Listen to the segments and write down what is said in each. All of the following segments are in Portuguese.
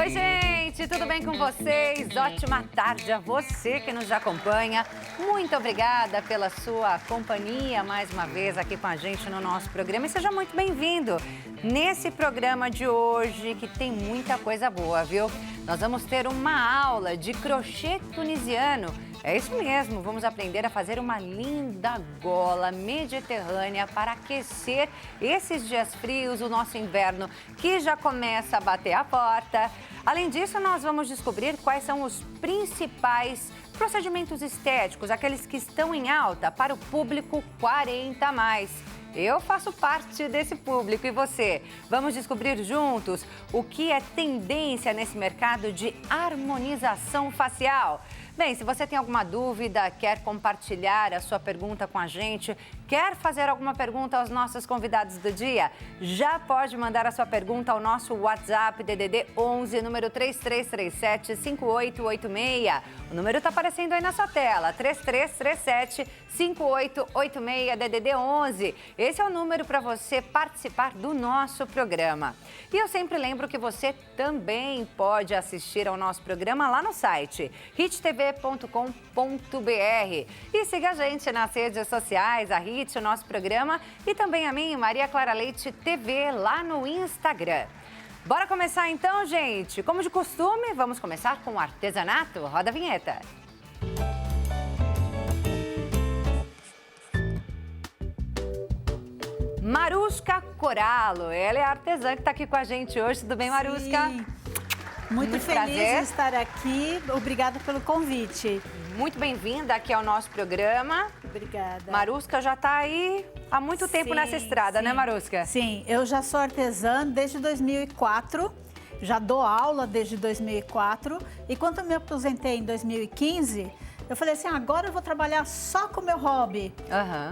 Oi, gente, tudo bem com vocês? Ótima tarde a você que nos acompanha. Muito obrigada pela sua companhia mais uma vez aqui com a gente no nosso programa e seja muito bem-vindo nesse programa de hoje que tem muita coisa boa, viu? Nós vamos ter uma aula de crochê tunisiano. É isso mesmo, vamos aprender a fazer uma linda gola mediterrânea para aquecer esses dias frios, o nosso inverno que já começa a bater a porta. Além disso, nós vamos descobrir quais são os principais procedimentos estéticos, aqueles que estão em alta para o público 40+. Eu faço parte desse público e você? Vamos descobrir juntos o que é tendência nesse mercado de harmonização facial. Bem, se você tem alguma dúvida, quer compartilhar a sua pergunta com a gente, quer fazer alguma pergunta aos nossos convidados do dia, já pode mandar a sua pergunta ao nosso WhatsApp DDD 11, número 3337-5886. O número está aparecendo aí na sua tela, 3337-5886 DDD 11. Esse é o número para você participar do nosso programa. E eu sempre lembro que você também pode assistir ao nosso programa lá no site hittv.com.br. E siga a gente nas redes sociais, a Hit, o nosso programa, e também a mim, Maria Clara Leite TV, lá no Instagram. Bora começar então, gente? Como de costume, vamos começar com o artesanato. Roda a vinheta. Maruska Coralo, ela é a artesã que está aqui com a gente hoje. Tudo bem, Maruska? Sim. Muito feliz de estar aqui. Obrigada pelo convite. Muito bem-vinda aqui ao nosso programa. Obrigada. Maruska já está aí há muito tempo nessa estrada, né, Maruska? Sim, eu já sou artesã desde 2004. Já dou aula desde 2004. E quando eu me aposentei em 2015... eu falei assim, agora eu vou trabalhar só com o meu hobby.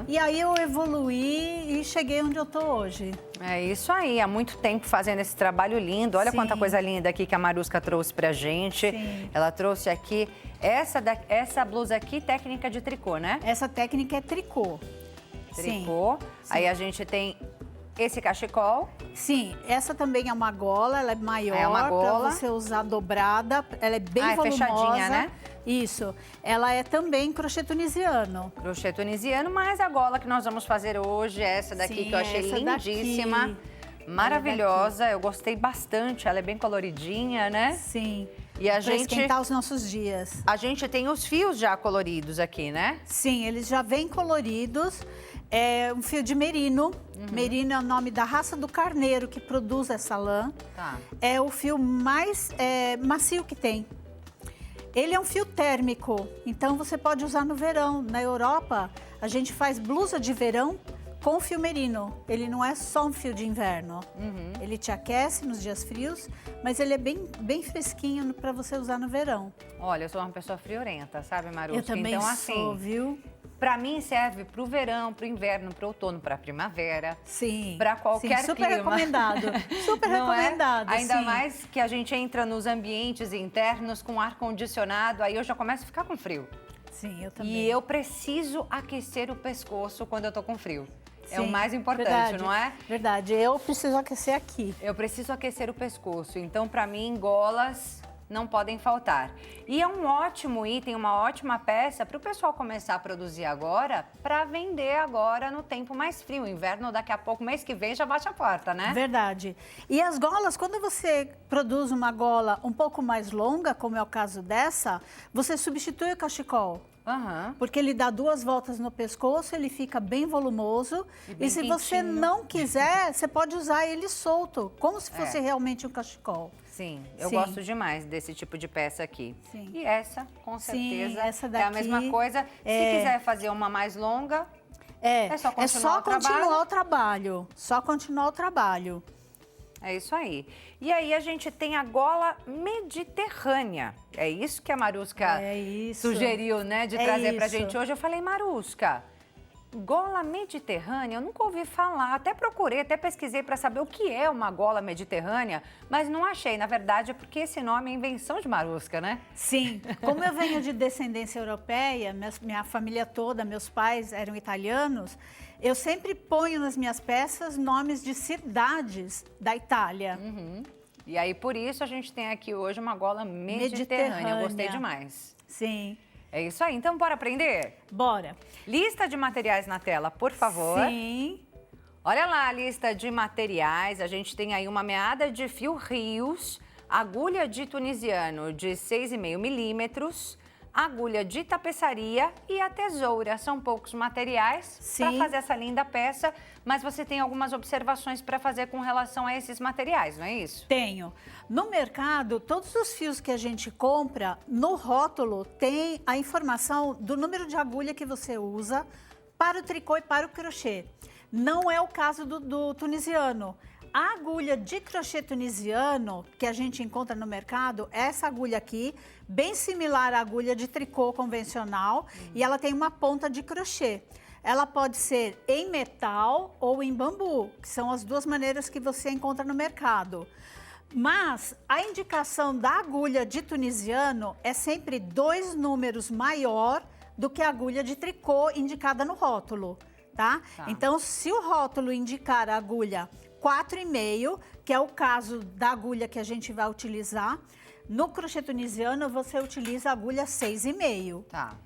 E aí eu evoluí e cheguei onde eu tô hoje. É isso aí, há muito tempo fazendo esse trabalho lindo. Olha quanta coisa linda aqui que a Maruska trouxe pra gente. Sim. Ela trouxe aqui essa blusa aqui, técnica de tricô, né? Essa técnica é tricô. Tricô. Sim. Aí a gente tem esse cachecol. Sim, essa também é uma gola, ela é maior, é uma gola para você usar dobrada, ela é bem volumosa. Fechadinha, né? Isso, ela é também crochê tunisiano. Crochê tunisiano, mas a gola que nós vamos fazer hoje é essa daqui. Sim, que eu achei lindíssima, daqui. Maravilhosa, eu gostei bastante, ela é bem coloridinha, né? Sim. E a gente esquentar os nossos dias. A gente tem os fios já coloridos aqui, né? Sim, eles já vêm coloridos. É um fio de merino. Merino é o nome da raça do carneiro que produz essa lã. Tá. É o fio mais macio que tem. Ele é um fio térmico, então você pode usar no verão. Na Europa, a gente faz blusa de verão com fio merino. Ele não é só um fio de inverno. Ele te aquece nos dias frios, mas ele é bem fresquinho para você usar no verão. Olha, eu sou uma pessoa friorenta, sabe, Maruska? Eu também então, sou, assim, viu? Para mim serve para o verão, para o inverno, para o outono, para a primavera. Sim. Para qualquer sim, super clima. Recomendado. Super não recomendado. É? Ainda sim. mais que a gente entra nos ambientes internos com ar condicionado, aí eu já começo a ficar com frio. Sim, eu também. E eu preciso aquecer o pescoço quando eu tô com frio. Sim, é o mais importante, verdade, não é? Verdade. Eu preciso aquecer aqui. Eu preciso aquecer o pescoço. Então, para mim, golas não podem faltar. E é um ótimo item, uma ótima peça para o pessoal começar a produzir agora, para vender agora no tempo mais frio. Inverno, daqui a pouco, mês que vem, já bate a porta, né? Verdade. E as golas, quando você produz uma gola um pouco mais longa, como é o caso dessa, você substitui o cachecol. Porque ele dá 2 voltas no pescoço, ele fica bem volumoso. E se você não quiser, você pode usar ele solto, como se fosse realmente um cachecol. Sim, eu gosto demais desse tipo de peça aqui. Sim. E essa, com certeza, essa daqui, é a mesma coisa. Se quiser fazer uma mais longa, é só continuar o trabalho. Só continuar o trabalho. É isso aí. E aí a gente tem a gola mediterrânea. É isso que a Maruska sugeriu, né, de trazer pra gente hoje. Eu falei, Maruska, gola mediterrânea, eu nunca ouvi falar. Até procurei, até pesquisei para saber o que é uma gola mediterrânea, mas não achei. Na verdade, é porque esse nome é invenção de Maruska, né? Sim. Como eu venho de descendência europeia, minha família toda, meus pais eram italianos, eu sempre ponho nas minhas peças nomes de cidades da Itália. E aí, por isso, a gente tem aqui hoje uma gola mediterrânea. Eu gostei demais. Sim. É isso aí. Então, bora aprender? Bora. Lista de materiais na tela, por favor. Sim. Olha lá a lista de materiais. A gente tem aí uma meada de fio rios, agulha de tunisiano de 6,5 milímetros, agulha de tapeçaria e a tesoura. São poucos materiais para fazer essa linda peça, mas você tem algumas observações para fazer com relação a esses materiais, não é isso? Tenho. No mercado, todos os fios que a gente compra, no rótulo tem a informação do número de agulha que você usa para o tricô e para o crochê. Não é o caso do tunisiano. A agulha de crochê tunisiano que a gente encontra no mercado, essa agulha aqui, bem similar à agulha de tricô convencional, e ela tem uma ponta de crochê. Ela pode ser em metal ou em bambu, que são as duas maneiras que você encontra no mercado. Mas a indicação da agulha de tunisiano é sempre 2 números maior do que a agulha de tricô indicada no rótulo, tá? Então, se o rótulo indicar a agulha 4,5, que é o caso da agulha que a gente vai utilizar, no crochê tunisiano você utiliza a agulha 6,5. Tá.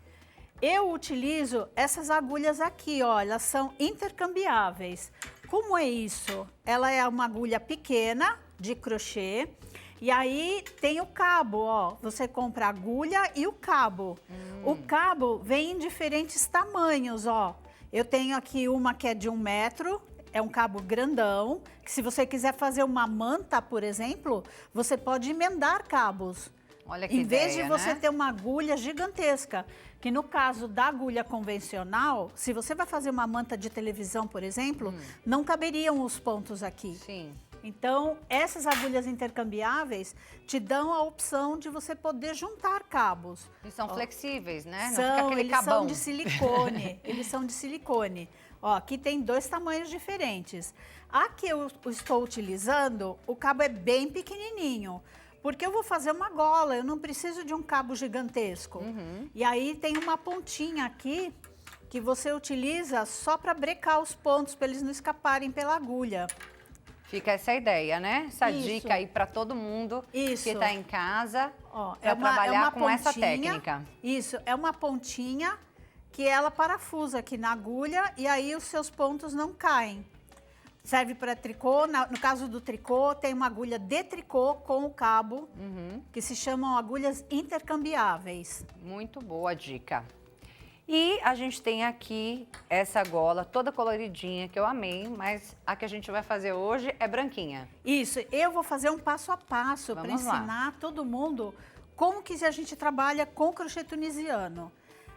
Eu utilizo essas agulhas aqui, ó, elas são intercambiáveis. Como é isso? Ela é uma agulha pequena de crochê e aí tem o cabo, ó. Você compra a agulha e o cabo. O cabo vem em diferentes tamanhos, ó. Eu tenho aqui uma que é de 1 metro, é um cabo grandão, que se você quiser fazer uma manta, por exemplo, você pode emendar cabos. Olha que Em vez ideia, de você né? ter uma agulha gigantesca, que no caso da agulha convencional, se você vai fazer uma manta de televisão, por exemplo, não caberiam os pontos aqui. Sim. Então, essas agulhas intercambiáveis te dão a opção de você poder juntar cabos. E são flexíveis, né? Não São, fica aquele eles cabão. são de silicone. Eles são de silicone. Ó, aqui tem 2 tamanhos diferentes. A que eu estou utilizando, o cabo é bem pequenininho. Porque eu vou fazer uma gola, eu não preciso de um cabo gigantesco. E aí tem uma pontinha aqui que você utiliza só para brecar os pontos, para eles não escaparem pela agulha. Fica essa ideia, né? Essa Isso. dica aí para todo mundo que está em casa para É trabalhar com essa pontinha. técnica. Isso, é uma pontinha que ela parafusa aqui na agulha e aí os seus pontos não caem. Serve para tricô, no caso do tricô, tem uma agulha de tricô com o cabo, que se chamam agulhas intercambiáveis. Muito boa dica. E a gente tem aqui essa gola toda coloridinha, que eu amei, mas a que a gente vai fazer hoje é branquinha. Isso, eu vou fazer um passo a passo para Vamos lá. ensinar todo mundo como que a gente trabalha com crochê tunisiano.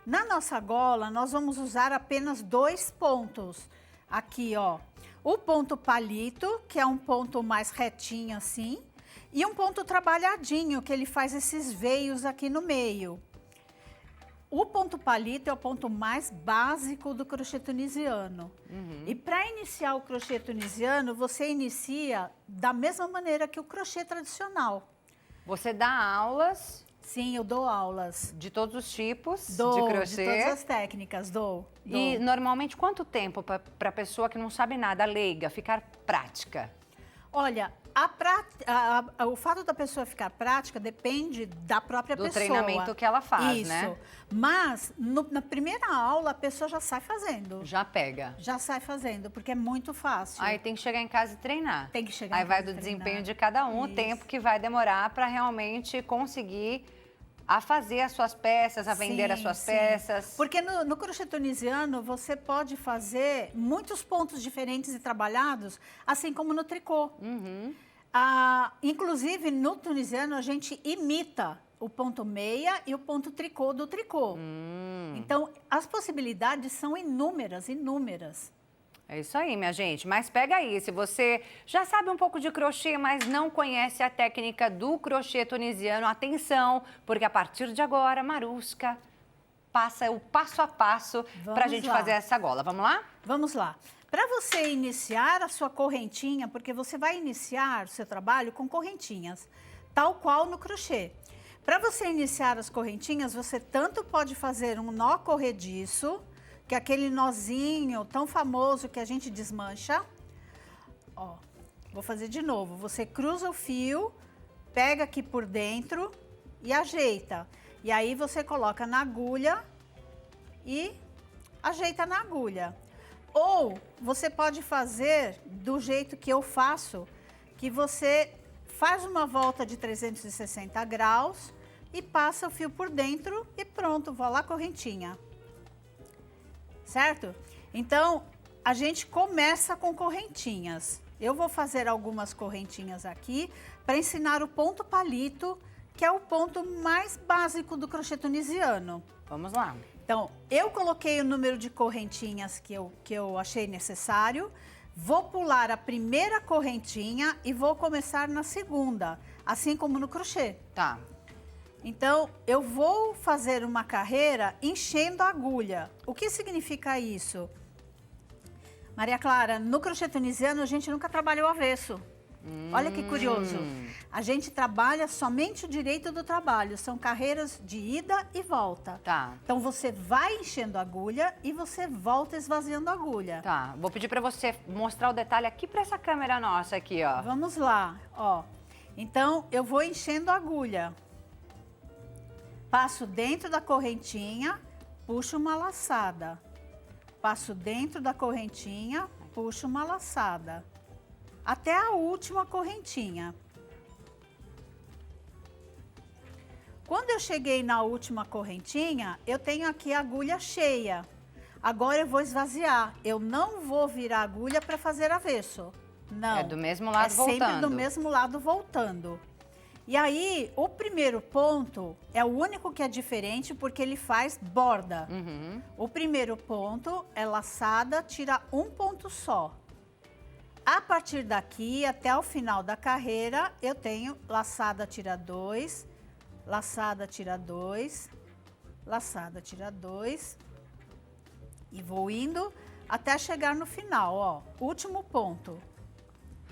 Na nossa gola, nós vamos usar apenas 2 pontos. Aqui, ó, o ponto palito, que é um ponto mais retinho assim, e um ponto trabalhadinho, que ele faz esses veios aqui no meio. O ponto palito é o ponto mais básico do crochê tunisiano. E para iniciar o crochê tunisiano, você inicia da mesma maneira que o crochê tradicional. Você dá aulas Sim, eu dou aulas. de todos os tipos de De crochê. todas as técnicas, dou. E normalmente quanto tempo para a pessoa que não sabe nada, leiga, ficar prática? Olha, o fato da pessoa ficar prática depende da própria Do pessoa. treinamento que ela faz, Isso. né? Mas na primeira aula a pessoa já sai fazendo. Já pega. Já sai fazendo, porque é muito fácil. Aí tem que chegar em casa e treinar. Tem que chegar Aí em vai casa do e treinar. desempenho de cada um, o Isso. tempo que vai demorar para realmente conseguir a fazer as suas peças, a vender as suas Sim. peças. Porque no crochê tunisiano você pode fazer muitos pontos diferentes e trabalhados, assim como no tricô. Inclusive, no tunisiano, a gente imita o ponto meia e o ponto tricô do tricô. Então, as possibilidades são inúmeras, inúmeras. É isso aí, minha gente. Mas pega aí, se você já sabe um pouco de crochê, mas não conhece a técnica do crochê tunisiano, atenção, porque a partir de agora, Maruska passa o passo a passo para a gente fazer essa gola. Vamos lá? Vamos lá. Para você iniciar a sua correntinha, porque você vai iniciar o seu trabalho com correntinhas, tal qual no crochê. Para você iniciar as correntinhas, você tanto pode fazer um nó corrediço, que é aquele nozinho tão famoso que a gente desmancha. Ó, Vou fazer de novo. Você cruza o fio, pega aqui por dentro e ajeita. E aí você coloca na agulha e ajeita na agulha. Ou você pode fazer do jeito que eu faço, que você faz uma volta de 360 graus e passa o fio por dentro e pronto, vou lá correntinha. Certo? Então, a gente começa com correntinhas. Eu vou fazer algumas correntinhas aqui para ensinar o ponto palito, que é o ponto mais básico do crochê tunisiano. Vamos lá. Então, eu coloquei o número de correntinhas que eu achei necessário, vou pular a primeira correntinha e vou começar na segunda, assim como no crochê. Tá. Então, eu vou fazer uma carreira enchendo a agulha. O que significa isso? Maria Clara, no crochê tunisiano a gente nunca trabalha o avesso. Olha que curioso. A gente trabalha somente o direito do trabalho. São carreiras de ida e volta. Tá. Então, você vai enchendo a agulha e você volta esvaziando a agulha. Tá. Vou pedir para você mostrar o detalhe aqui para essa câmera nossa aqui, ó. Vamos lá, ó. Então, eu vou enchendo a agulha. Passo dentro da correntinha, puxo uma laçada. Passo dentro da correntinha, puxo uma laçada. Até a última correntinha. Quando eu cheguei na última correntinha, eu tenho aqui a agulha cheia. Agora eu vou esvaziar. Eu não vou virar a agulha para fazer avesso. Não. É do mesmo lado voltando. É sempre do mesmo lado voltando. E aí, o primeiro ponto é o único que é diferente porque ele faz borda. O primeiro ponto é laçada, tira um ponto só. A partir daqui, até o final da carreira, eu tenho laçada, tira 2, laçada, tira 2, laçada, tira 2. E vou indo até chegar no final, ó. Último ponto.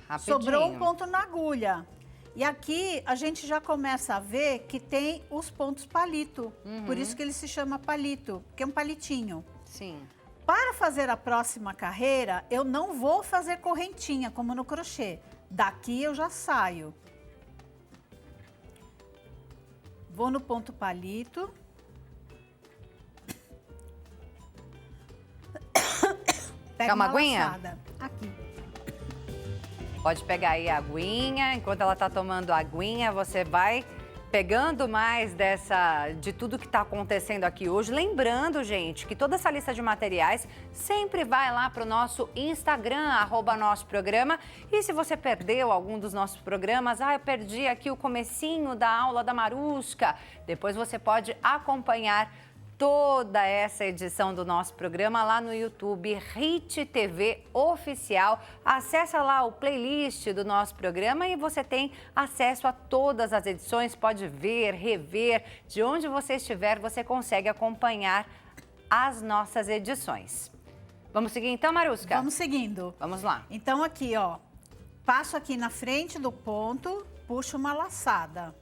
Rapidinho. Sobrou um ponto na agulha. E aqui a gente já começa a ver que tem os pontos palito. Por isso que ele se chama palito, porque é um palitinho. Sim. Para fazer a próxima carreira, eu não vou fazer correntinha, como no crochê. Daqui eu já saio. Vou no ponto palito. Quer uma aguinha? Laçada. Aqui. Pode pegar aí a aguinha. Enquanto ela tá tomando a aguinha, você vai pegando mais de tudo que está acontecendo aqui hoje. Lembrando, gente, que toda essa lista de materiais sempre vai lá para o nosso Instagram, @nossoprograma. E se você perdeu algum dos nossos programas, eu perdi aqui o comecinho da aula da Marusca, depois você pode acompanhar toda essa edição do nosso programa lá no YouTube, Hit TV Oficial. Acessa lá o playlist do nosso programa e você tem acesso a todas as edições, pode ver, rever, de onde você estiver, você consegue acompanhar as nossas edições. Vamos seguir então, Marusca? Vamos seguindo. Vamos lá. Então aqui, ó, passo aqui na frente do ponto, puxo uma laçada.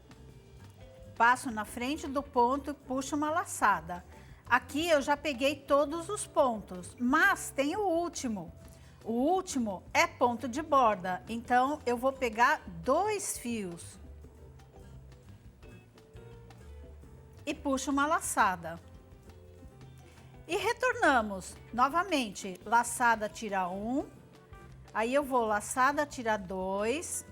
Passo na frente do ponto, puxo uma laçada. Aqui eu já peguei todos os pontos, mas tem o último. O último é ponto de borda, então eu vou pegar 2 fios. E puxo uma laçada. E retornamos novamente, laçada, tira 1. Aí eu vou laçada, tira 2.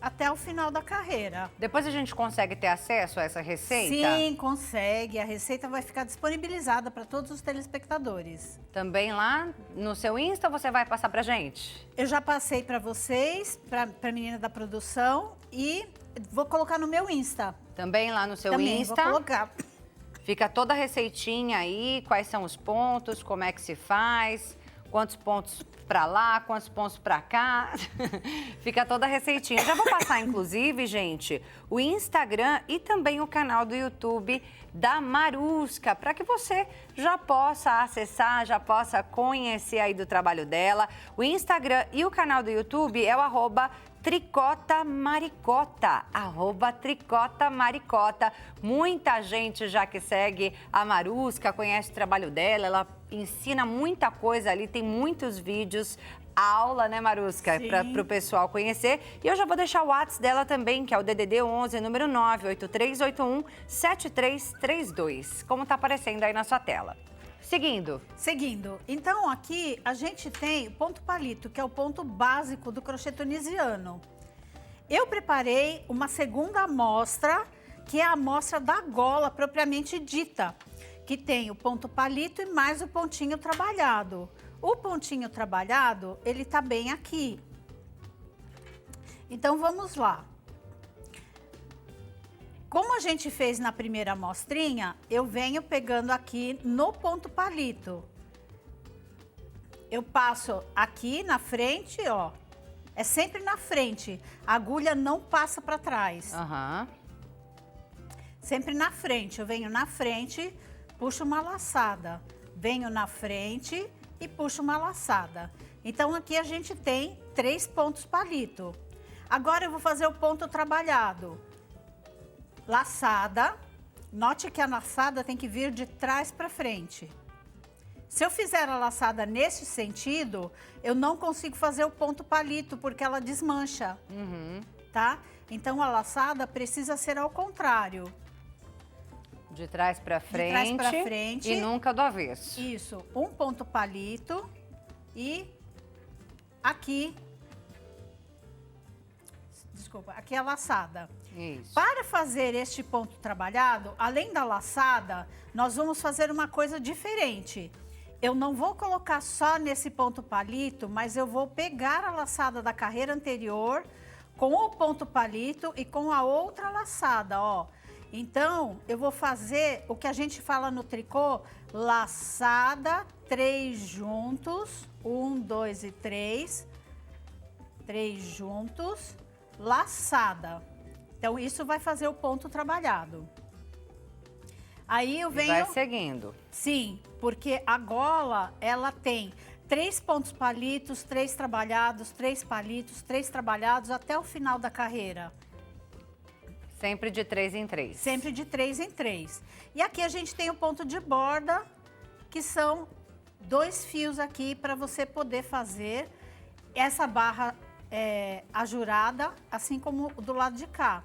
Até o final da carreira. Depois a gente consegue ter acesso a essa receita? Sim, consegue. A receita vai ficar disponibilizada para todos os telespectadores. Também lá no seu Insta você vai passar pra gente? Eu já passei para vocês, para a menina da produção, e vou colocar no meu Insta. Também lá no seu Também Insta? Vou colocar. Fica toda a receitinha aí, quais são os pontos, como é que se faz, quantos pontos para lá, quantos pontos para cá. Fica toda a receitinha. Já vou passar, inclusive, gente, o Instagram e também o canal do YouTube da Marusca, para que você já possa acessar, já possa conhecer aí do trabalho dela. O Instagram e o canal do YouTube é o Tricota Maricota, @Tricota Maricota. Muita gente já que segue a Marusca, conhece o trabalho dela, ela ensina muita coisa ali, tem muitos vídeos, aula, né, Marusca, para o pessoal conhecer. E eu já vou deixar o WhatsApp dela também, que é o DDD 11, número 983817332, como tá aparecendo aí na sua tela. Seguindo. Então, aqui a gente tem o ponto palito, que é o ponto básico do crochê tunisiano. Eu preparei uma segunda amostra, que é a amostra da gola propriamente dita, que tem o ponto palito e mais o pontinho trabalhado. O pontinho trabalhado, ele tá bem aqui. Então, vamos lá. Como a gente fez na primeira amostrinha, eu venho pegando aqui no ponto palito. Eu passo aqui na frente, ó. É sempre na frente. A agulha não passa para trás. Sempre na frente. Eu venho na frente, puxo uma laçada. Venho na frente e puxo uma laçada. Então, aqui a gente tem 3 pontos palito. Agora, eu vou fazer o ponto trabalhado. Laçada, note que a laçada tem que vir de trás para frente. Se eu fizer a laçada nesse sentido, eu não consigo fazer o ponto palito, porque ela desmancha, tá? Então, a laçada precisa ser ao contrário. De trás para frente, de trás para frente e nunca do avesso. Isso, um ponto palito e aqui, desculpa, aqui é a laçada. Isso. Para fazer este ponto trabalhado, além da laçada, nós vamos fazer uma coisa diferente. Eu não vou colocar só nesse ponto palito, mas eu vou pegar a laçada da carreira anterior com o ponto palito e com a outra laçada, ó. Então, eu vou fazer o que a gente fala no tricô, laçada, 3 juntos, 1, 2 e 3, 3 juntos, laçada. Então, isso vai fazer o ponto trabalhado. Aí eu venho... E vai seguindo. Sim, porque a gola, ela tem 3 pontos palitos, 3 trabalhados, 3 palitos, 3 trabalhados até o final da carreira. Sempre de 3 em 3. Sempre de 3 em 3. E aqui a gente tem o ponto de borda, que são 2 fios aqui para você poder fazer essa barra ajurada, assim como do lado de cá.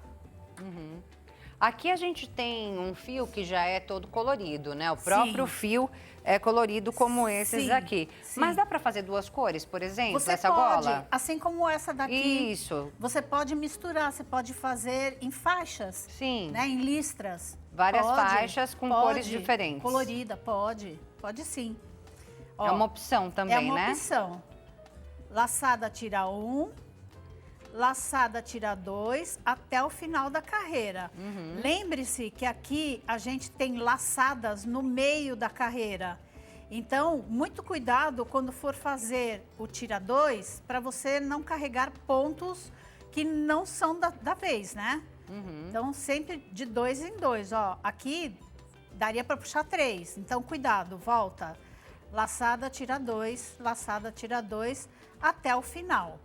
Aqui a gente tem um fio que já é todo colorido, né? O próprio fio é colorido como esses aqui. Mas dá para fazer 2 cores, por exemplo, você essa pode, gola? assim como essa daqui. Isso. Você pode misturar, você pode fazer em faixas. Sim. Né? Em listras. Várias Pode, faixas com cores diferentes. Colorida, pode. Pode sim. Ó, é uma opção também, né? É uma opção. Laçada tira 1, laçada tira 2, até o final da carreira. Lembre-se que aqui a gente tem laçadas no meio da carreira. Então, muito cuidado quando for fazer o tira 2, para você não carregar pontos que não são da vez, né? Então, sempre de 2 em 2, ó. Aqui daria para puxar 3, então cuidado, volta. Laçada tira 2, laçada tira 2, até o final.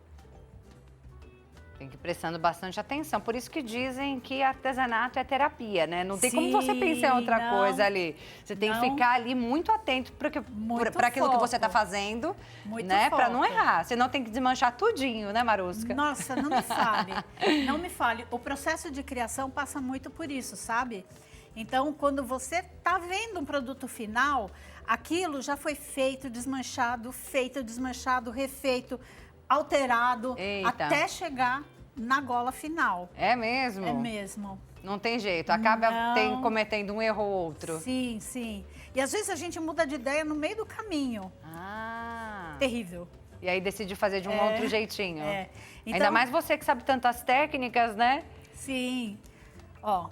Tem que ir prestando bastante atenção. Por isso que dizem que artesanato é terapia, né? Não tem como você pensar em outra coisa ali. Você tem que ficar ali muito atento para aquilo que você está fazendo, né? Para não errar. Senão tem que desmanchar tudinho, né, Marusca? Nossa, não me fale. Não me fale. O processo de criação passa muito por isso, sabe? Então, quando você está vendo um produto final, aquilo já foi feito, desmanchado, refeito, alterado, até chegar na gola final. É mesmo? É mesmo. Não tem jeito, acaba cometendo um erro ou outro. Sim, sim. E às vezes a gente muda de ideia no meio do caminho. Terrível. E aí decide fazer de um outro jeitinho. Então, ainda mais você que sabe tantas técnicas, né? Sim. Ó,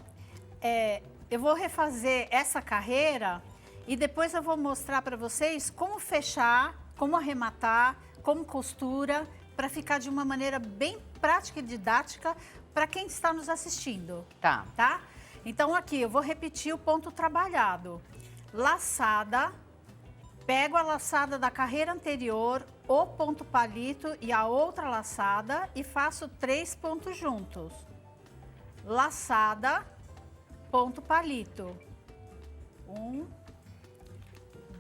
eu vou refazer essa carreira e depois eu vou mostrar para vocês como fechar, como arrematar, como costura, para ficar de uma maneira bem prática e didática para quem está nos assistindo. Tá? Então, aqui eu vou repetir o ponto trabalhado. Laçada, Pego a laçada da carreira anterior, o ponto palito e a outra laçada e faço 3 pontos juntos. Laçada, ponto palito. 1,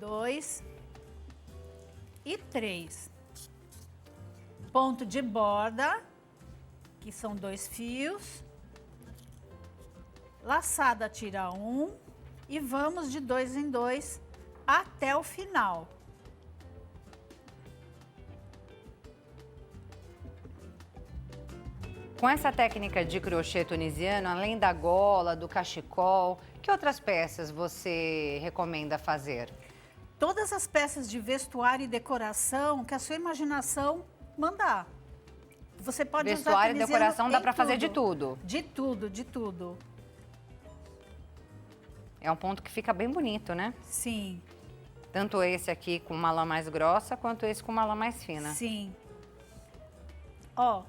2 e 3. Ponto de borda, que são 2 fios. Laçada, tira 1 e vamos de 2 em 2 até o final. Com essa técnica de crochê tunisiano, além da gola, do cachecol, que outras peças você recomenda fazer? Todas as peças de vestuário e decoração que a sua imaginação mandar. Você pode usar Vestuário e tunisiano decoração dá em para fazer de tudo. tudo. De tudo, de tudo. É um ponto que fica bem bonito, né? Sim, Tanto esse aqui com uma lã mais grossa, quanto esse com uma lã mais fina. sim. Ó,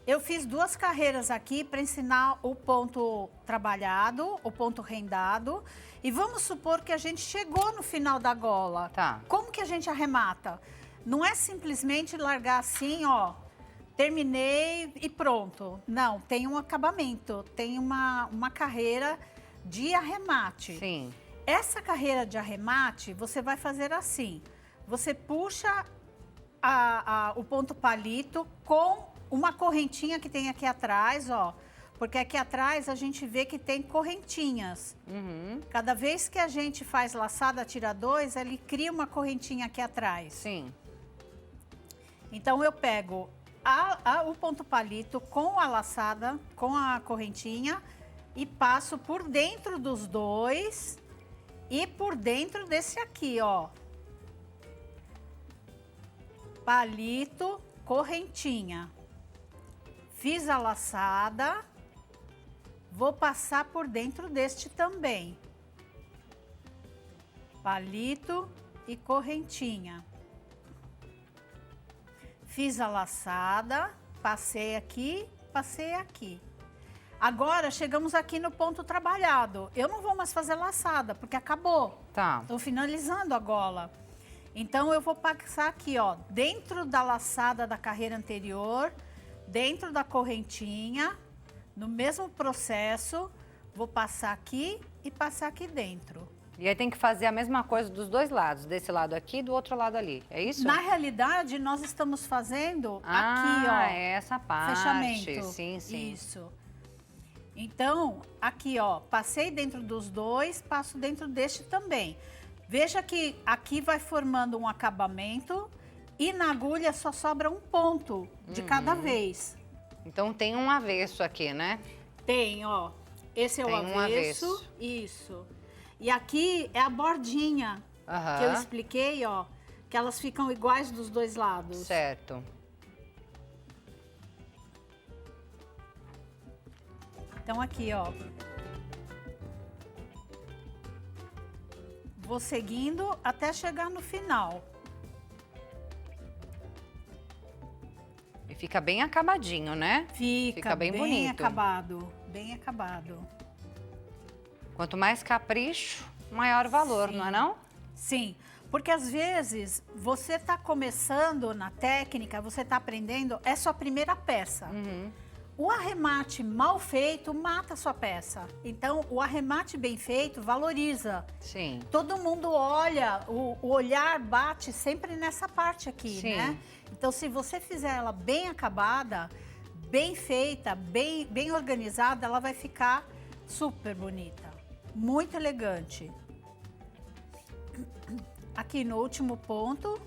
eu fiz 2 carreiras aqui para ensinar o ponto trabalhado, o ponto rendado. E vamos supor que a gente chegou no final da gola. Tá. Como que a gente arremata? Não é simplesmente largar assim, ó, terminei e pronto. Não, tem um acabamento, tem uma carreira de arremate. Sim. Essa carreira de arremate, você vai fazer assim. Você puxa o ponto palito com uma correntinha que tem aqui atrás, ó. Porque aqui atrás a gente vê que tem correntinhas. Uhum. Cada vez que a gente faz laçada tira 2, ele cria uma correntinha aqui atrás. Sim. Então eu pego o ponto palito com a laçada, com a correntinha e passo por dentro dos dois e por dentro desse aqui, ó. Palito, correntinha. Fiz a laçada, vou passar por dentro deste também. Palito e correntinha. Fiz a laçada, passei aqui, passei aqui. Agora chegamos aqui no ponto trabalhado. Eu não vou mais fazer laçada, porque acabou. Tá. Estou finalizando a gola. Então eu vou passar aqui, ó, dentro da laçada da carreira anterior, dentro da correntinha, no mesmo processo, vou passar aqui e passar aqui dentro. E aí tem que fazer a mesma coisa dos dois lados, desse lado aqui e do outro lado ali, é isso? Na realidade, nós estamos fazendo aqui, ó, é essa parte. fechamento. Sim, sim. Isso. Então, aqui, ó, passei dentro dos dois, passo dentro deste também. Veja que aqui vai formando um acabamento e na agulha só sobra um ponto de cada vez. Então tem um avesso aqui, né? Tem, ó. Esse é o Tem um avesso. Isso. E aqui é a bordinha que eu expliquei, ó. Que elas ficam iguais dos dois lados. Certo. Então aqui, ó. Vou seguindo até chegar no final. E fica bem acabadinho, né? Fica bem bem bonito. acabado, bem acabado. Quanto mais capricho, maior o valor, Sim. não é não? Sim, porque às vezes você está começando na técnica, você está aprendendo, é sua primeira peça. Uhum. O arremate mal feito mata a sua peça. Então, o arremate bem feito valoriza. Sim. Todo mundo olha, o olhar bate sempre nessa parte aqui, Sim. né? Então, se você fizer ela bem acabada, bem feita, bem organizada, ela vai ficar super bonita. Muito elegante. Aqui no último ponto,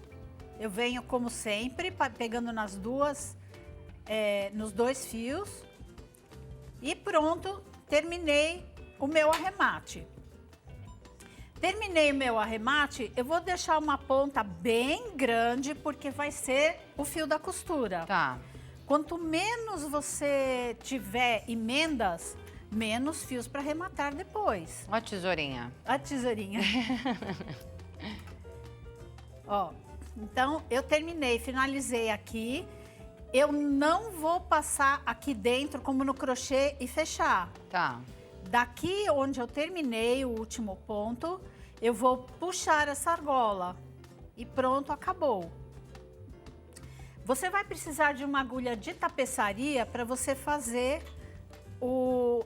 eu venho como sempre, pegando nas duas, nos dois fios. E pronto, terminei o meu arremate. Terminei o meu arremate, eu vou deixar uma ponta bem grande, porque vai ser o fio da costura. Tá. Quanto menos você tiver emendas, menos fios para arrematar depois. Ó a tesourinha. A tesourinha. Ó, então eu terminei, finalizei aqui. Eu não vou passar aqui dentro como no crochê e fechar. Tá. Daqui onde eu terminei o último ponto, eu vou puxar essa argola. e pronto, acabou. Você vai precisar de uma agulha de tapeçaria para você fazer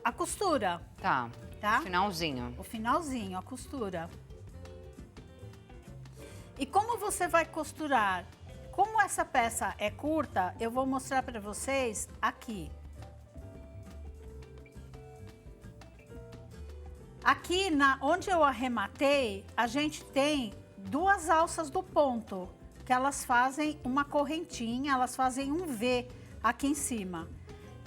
a costura. Tá. Tá? Finalzinho. O finalzinho, a costura. E como você vai costurar? Como essa peça é curta, eu vou mostrar para vocês aqui. Aqui, onde eu arrematei, a gente tem 2 alças do ponto, que elas fazem uma correntinha, elas fazem um V aqui em cima.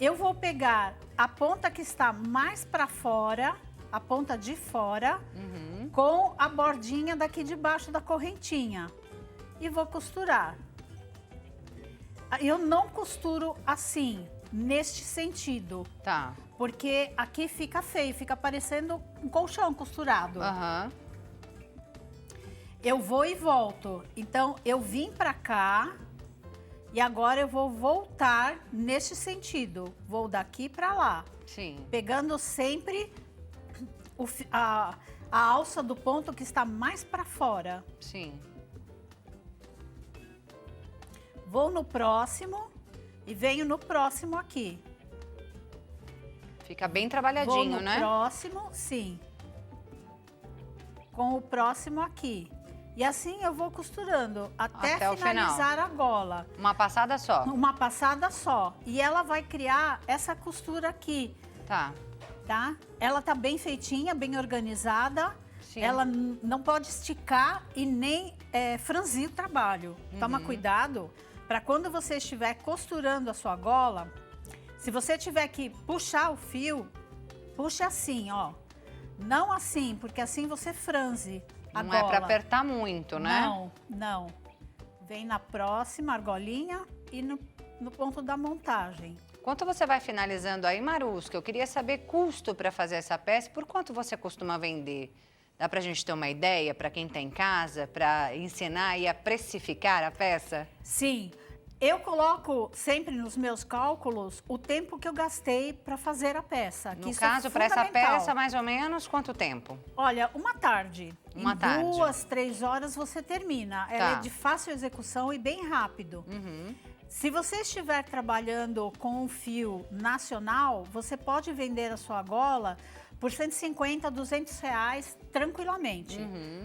Eu vou pegar a ponta que está mais para fora, a ponta de fora, com a bordinha daqui de baixo da correntinha e vou costurar. Eu não costuro assim, neste sentido. Tá. Porque aqui fica feio, fica parecendo um colchão costurado. Aham. Eu vou e volto. Então, eu vim pra cá e agora eu vou voltar neste sentido. Vou daqui pra lá. Sim. Pegando sempre a alça do ponto que está mais pra fora. Sim. Vou no próximo e venho no próximo aqui. Fica bem trabalhadinho, Vou no né? próximo, sim. Com o próximo aqui. E assim eu vou costurando até o final. finalizar a gola. Uma passada só. Uma passada só. E ela vai criar essa costura aqui, Tá. tá? Ela tá bem feitinha, bem organizada. Sim. Ela não pode esticar e nem franzir o trabalho. Toma cuidado para quando você estiver costurando a sua gola, se você tiver que puxar o fio, puxe assim, ó. Não assim, porque assim você franze a Não gola. é pra apertar muito, né? Não, não. Vem na próxima argolinha e no ponto da montagem. Enquanto você vai finalizando aí, Marusca, eu queria saber custo para fazer essa peça. Por quanto você costuma vender? Dá pra gente ter uma ideia para quem tá em casa, para ensinar e a precificar a peça? Sim. Eu coloco sempre nos meus cálculos o tempo que eu gastei para fazer a peça. No caso, para essa peça, mais ou menos, quanto tempo? Olha, uma tarde. Uma tarde. 2, 3 horas você termina. Ela Tá. é de fácil execução e bem rápido. Se você estiver trabalhando com um fio nacional, você pode vender a sua gola por 150, 200 reais tranquilamente.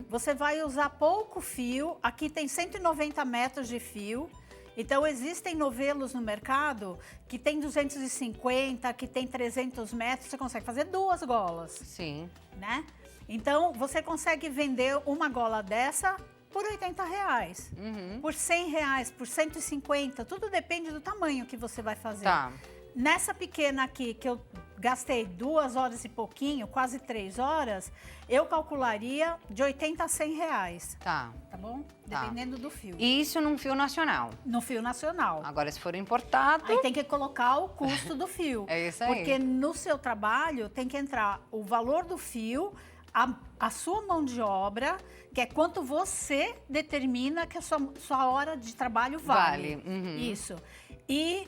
Você vai usar pouco fio. Aqui tem 190 metros de fio. Então, existem novelos no mercado que tem 250, que tem 300 metros, você consegue fazer 2 golas, Sim. né? Então, você consegue vender uma gola dessa por 80 reais, por 100 reais, por 150, tudo depende do tamanho que você vai fazer. Tá. Nessa pequena aqui, que eu gastei 2 horas e pouquinho, quase 3 horas, eu calcularia de 80 a 100 reais, Tá. tá bom? Tá. Dependendo do fio. E isso num fio nacional. No fio nacional. Agora, se for importado... Aí tem que colocar o custo do fio. É isso aí. Porque no seu trabalho tem que entrar o valor do fio, a sua mão de obra, que é quanto você determina que a sua hora de trabalho vale. Isso. E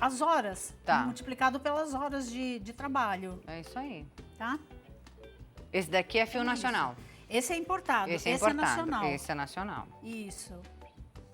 as horas, Tá. multiplicado pelas horas de trabalho, É isso aí. tá? Esse daqui é fio nacional. Esse é importado, Esse é importado. nacional. Esse é nacional. Isso.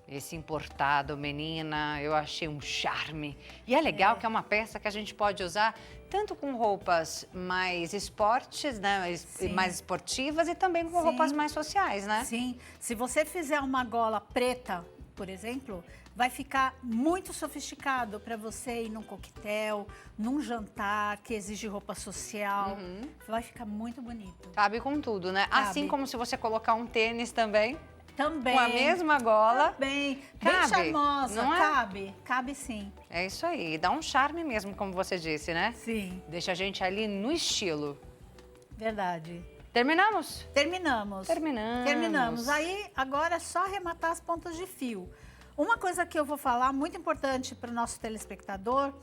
Esse importado, menina, eu achei um charme. E é legal que é uma peça que a gente pode usar tanto com roupas mais esportes, né, Sim. mais esportivas e também com Sim. roupas mais sociais, né? Sim, se você fizer uma gola preta, por exemplo, vai ficar muito sofisticado para você ir num coquetel, num jantar que exige roupa social. Vai ficar muito bonito. Cabe com tudo, né? Cabe. Assim como se você colocar um tênis também, Também. com a mesma gola. Bem Cabe, charmosa. não é? Cabe sim. É isso aí, dá um charme mesmo, como você disse, né? Sim, Deixa a gente ali no estilo. verdade. Terminamos? Terminamos. Terminamos. Aí, agora é só arrematar as pontas de fio. Uma coisa que eu vou falar, muito importante para o nosso telespectador,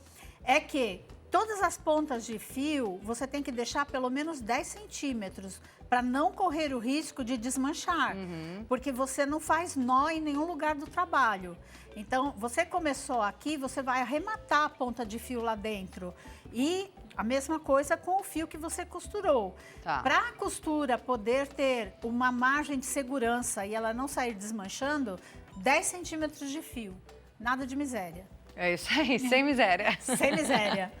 é que todas as pontas de fio, você tem que deixar pelo menos 10 centímetros, para não correr o risco de desmanchar. Porque você não faz nó em nenhum lugar do trabalho. Então, você começou aqui, você vai arrematar a ponta de fio lá dentro. E A mesma coisa com o fio que você costurou. Tá. Para a costura poder ter uma margem de segurança e ela não sair desmanchando, 10 centímetros de fio. Nada de miséria. É isso aí, sem miséria. Sem miséria.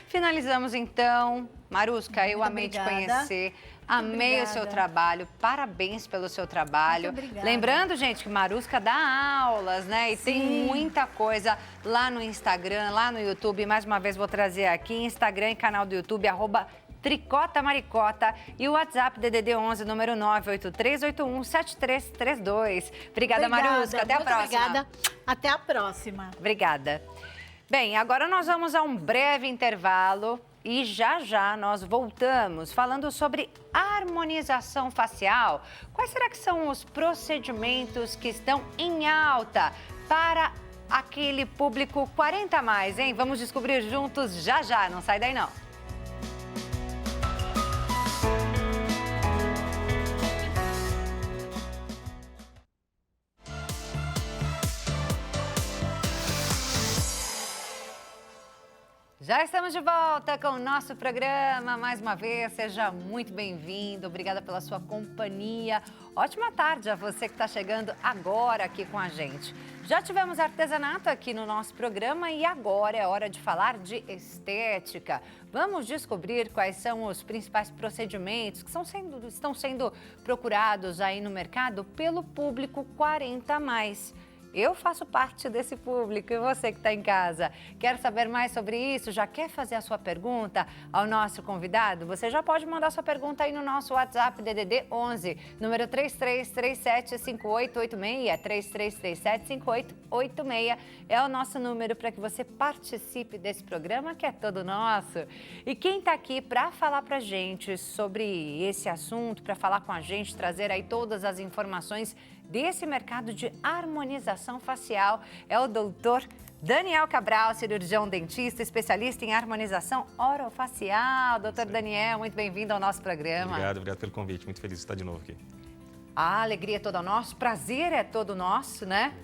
Finalizamos então. Marusca, eu amei te conhecer. Amei o seu trabalho, parabéns pelo seu trabalho. Muito obrigada. Lembrando, gente, que Marusca dá aulas, né? E Sim. tem muita coisa lá no Instagram, lá no YouTube. Mais uma vez vou trazer aqui, Instagram e canal do YouTube, @tricotamaricota e o WhatsApp DDD 11, número 983817332. Obrigada, Marusca. Até a próxima. Obrigada. Até a próxima. Obrigada. Bem, agora nós vamos a um breve intervalo e já nós voltamos falando sobre harmonização facial. Quais será que são os procedimentos que estão em alta para aquele público 40 a mais, hein? Vamos descobrir juntos já. Não sai daí não. Já estamos de volta com o nosso programa. Mais uma vez, seja muito bem-vindo. Obrigada pela sua companhia. Ótima tarde a você que está chegando agora aqui com a gente. Já tivemos artesanato aqui no nosso programa e agora é hora de falar de estética. Vamos descobrir quais são os principais procedimentos que estão sendo procurados aí no mercado pelo público 40 a mais. Eu faço parte desse público e você que está em casa. Quer saber mais sobre isso? Já quer fazer a sua pergunta ao nosso convidado? Você já pode mandar sua pergunta aí no nosso WhatsApp DDD 11, número 33375886, 33375886 é o nosso número para que você participe desse programa que é todo nosso. E quem está aqui para falar para a gente sobre esse assunto, para falar com a gente, trazer aí todas as informações desse mercado de harmonização facial é o doutor Daniel Cabral, cirurgião dentista, especialista em harmonização orofacial. Doutor Daniel, muito bem-vindo ao nosso programa. Obrigado pelo convite. Muito feliz de estar de novo aqui. A alegria é toda nossa, o prazer é todo nosso, né?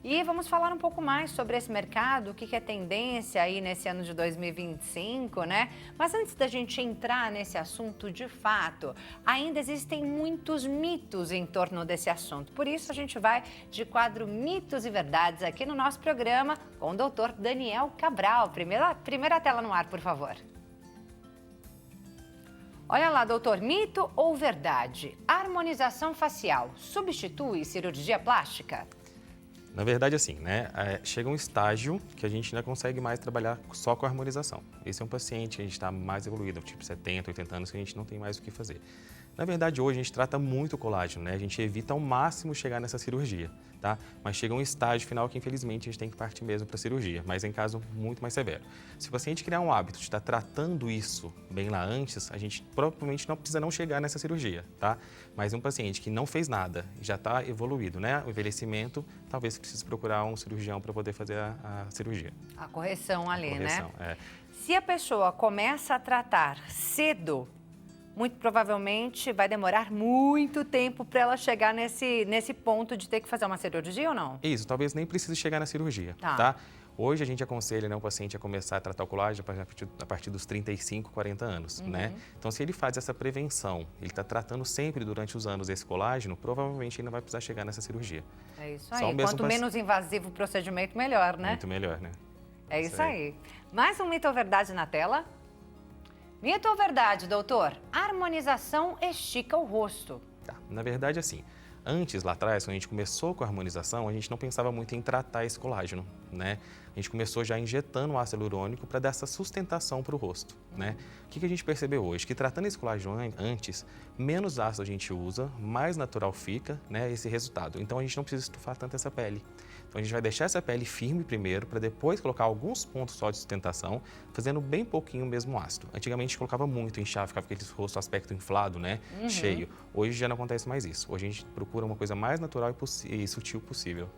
E vamos falar um pouco mais sobre esse mercado, o que é tendência aí nesse ano de 2025, né? Mas antes da gente entrar nesse assunto de fato, ainda existem muitos mitos em torno desse assunto. Por isso a gente vai de quadro Mitos e Verdades aqui no nosso programa com o doutor Daniel Cabral. Primeira tela no ar, por favor. Olha lá, doutor, mito ou verdade? Harmonização facial substitui cirurgia plástica? Na verdade, assim, né? Chega um estágio que a gente ainda consegue mais trabalhar só com a harmonização. Esse é um paciente que a gente está mais evoluído, tipo 70, 80 anos, que a gente não tem mais o que fazer. Na verdade, hoje a gente trata muito o colágeno, né? A gente evita ao máximo chegar nessa cirurgia, tá? Mas chega um estágio final que, infelizmente, a gente tem que partir mesmo para a cirurgia, mas em caso muito mais severo. Se o paciente criar um hábito de estar tratando isso bem lá antes, a gente provavelmente não precisa não chegar nessa cirurgia, tá? Mas um paciente que não fez nada, já está evoluído, né? O envelhecimento, talvez precise procurar um cirurgião para poder fazer a cirurgia. A correção ali, correção, né? Se a pessoa começa a tratar cedo, muito provavelmente vai demorar muito tempo para ela chegar nesse ponto de ter que fazer uma cirurgia ou não? Isso, talvez nem precise chegar na cirurgia, tá? Hoje a gente aconselha, né, o paciente a começar a tratar o colágeno a partir dos 35, 40 anos, né? Então, se ele faz essa prevenção, ele está tratando sempre durante os anos esse colágeno, provavelmente ele não vai precisar chegar nessa cirurgia. É isso aí. Quanto menos invasivo o procedimento, melhor, né? Muito melhor, né? É isso aí. Mais um mito ou verdade na tela? Mito ou verdade, doutor? Harmonização estica o rosto. Tá. Na verdade, assim, antes, lá atrás, quando a gente começou com a harmonização, a gente não pensava muito em tratar esse colágeno, né? A gente começou já injetando ácido hialurônico para dar essa sustentação para o rosto, né? O que a gente percebeu hoje? Que tratando esse colágeno antes, menos ácido a gente usa, mais natural fica, né, esse resultado. Então, a gente não precisa estufar tanto essa pele. Então, a gente vai deixar essa pele firme primeiro, para depois colocar alguns pontos só de sustentação, fazendo bem pouquinho mesmo ácido. Antigamente, a gente colocava muito, inchava, ficava aquele rosto, aspecto inflado, né, cheio. Hoje já não acontece mais isso. Hoje a gente procura uma coisa mais natural e sutil possível.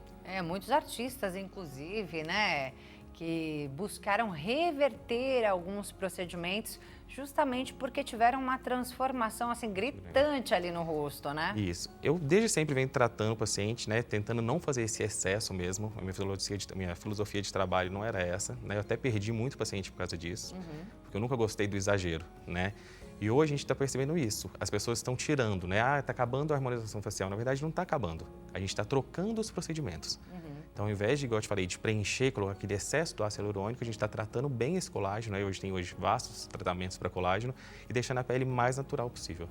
Muitos artistas, inclusive, né, que buscaram reverter alguns procedimentos justamente porque tiveram uma transformação assim gritante ali no rosto, né? Isso. Eu desde sempre venho tratando o paciente, né, tentando não fazer esse excesso mesmo. A minha filosofia de trabalho não era essa, né? Eu até perdi muito paciente por causa disso, porque eu nunca gostei do exagero, né? E hoje a gente está percebendo isso. As pessoas estão tirando, né? Ah, está acabando a harmonização facial. Na verdade, não está acabando. A gente está trocando os procedimentos. Então, ao invés de, igual eu te falei, de preencher, colocar aquele excesso do ácido hialurônico, a gente está tratando bem esse colágeno, né? Tem hoje vastos tratamentos para colágeno e deixando a pele mais natural possível.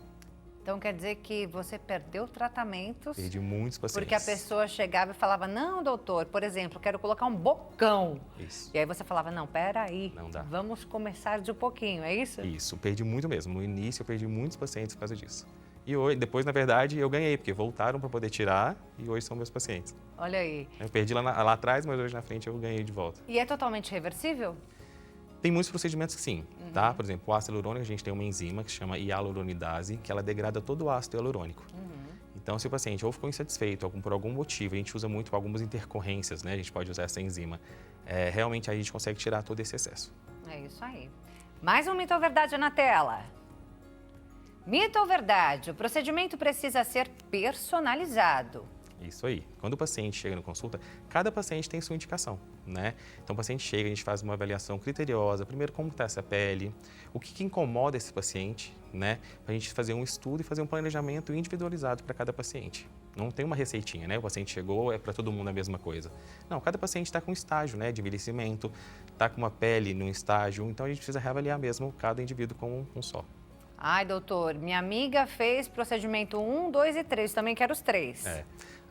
Então quer dizer que você perdeu tratamentos. Perdi muitos pacientes. Porque a pessoa chegava e falava, não, doutor, por exemplo, quero colocar um bocão. Isso. E aí você falava, não, peraí, Não dá. vamos começar de um pouquinho, é isso? Isso, perdi muito mesmo. No início eu perdi muitos pacientes por causa disso. E hoje, depois, na verdade, eu ganhei, porque voltaram para poder tirar e hoje são meus pacientes. Olha aí. Eu perdi lá atrás, mas hoje na frente eu ganhei de volta. E é totalmente reversível? Tem muitos procedimentos que sim, tá? Por exemplo, o ácido hialurônico, a gente tem uma enzima que se chama hialuronidase, que ela degrada todo o ácido hialurônico. Então, se o paciente ou ficou insatisfeito por algum motivo, a gente usa muito algumas intercorrências, né? A gente pode usar essa enzima. Realmente, aí a gente consegue tirar todo esse excesso. É isso aí. Mais um mito ou verdade na tela. Mito ou verdade? O procedimento precisa ser personalizado. Isso aí. Quando o paciente chega na consulta, cada paciente tem sua indicação, né? Então, o paciente chega, a gente faz uma avaliação criteriosa. Primeiro, como está essa pele, o que incomoda esse paciente, né? Para a gente fazer um estudo e fazer um planejamento individualizado para cada paciente. Não tem uma receitinha, né? O paciente chegou, é para todo mundo a mesma coisa. Não, cada paciente está com um estágio, né, de envelhecimento, está com uma pele num estágio, então a gente precisa reavaliar mesmo cada indivíduo com um só. Ai, doutor, minha amiga fez procedimento 1, 2 e 3, também quero os 3.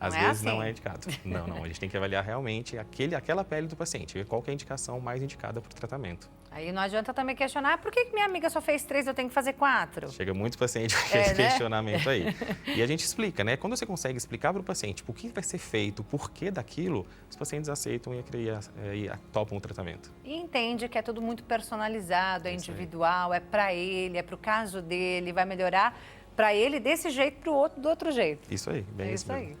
Às vezes não é indicado. Não, a gente tem que avaliar realmente aquela pele do paciente, ver qual que é a indicação mais indicada para o tratamento. Aí não adianta também questionar, por que minha amiga só fez 3, eu tenho que fazer 4? Chega muito paciente com esse questionamento aí. E a gente explica, né? Quando você consegue explicar para o paciente o que vai ser feito, o porquê daquilo, os pacientes aceitam e topam o tratamento. E entende que é tudo muito personalizado, é individual, é para ele, é para o caso dele, vai melhorar para ele desse jeito, para o outro do outro jeito. Isso aí, bem isso aí.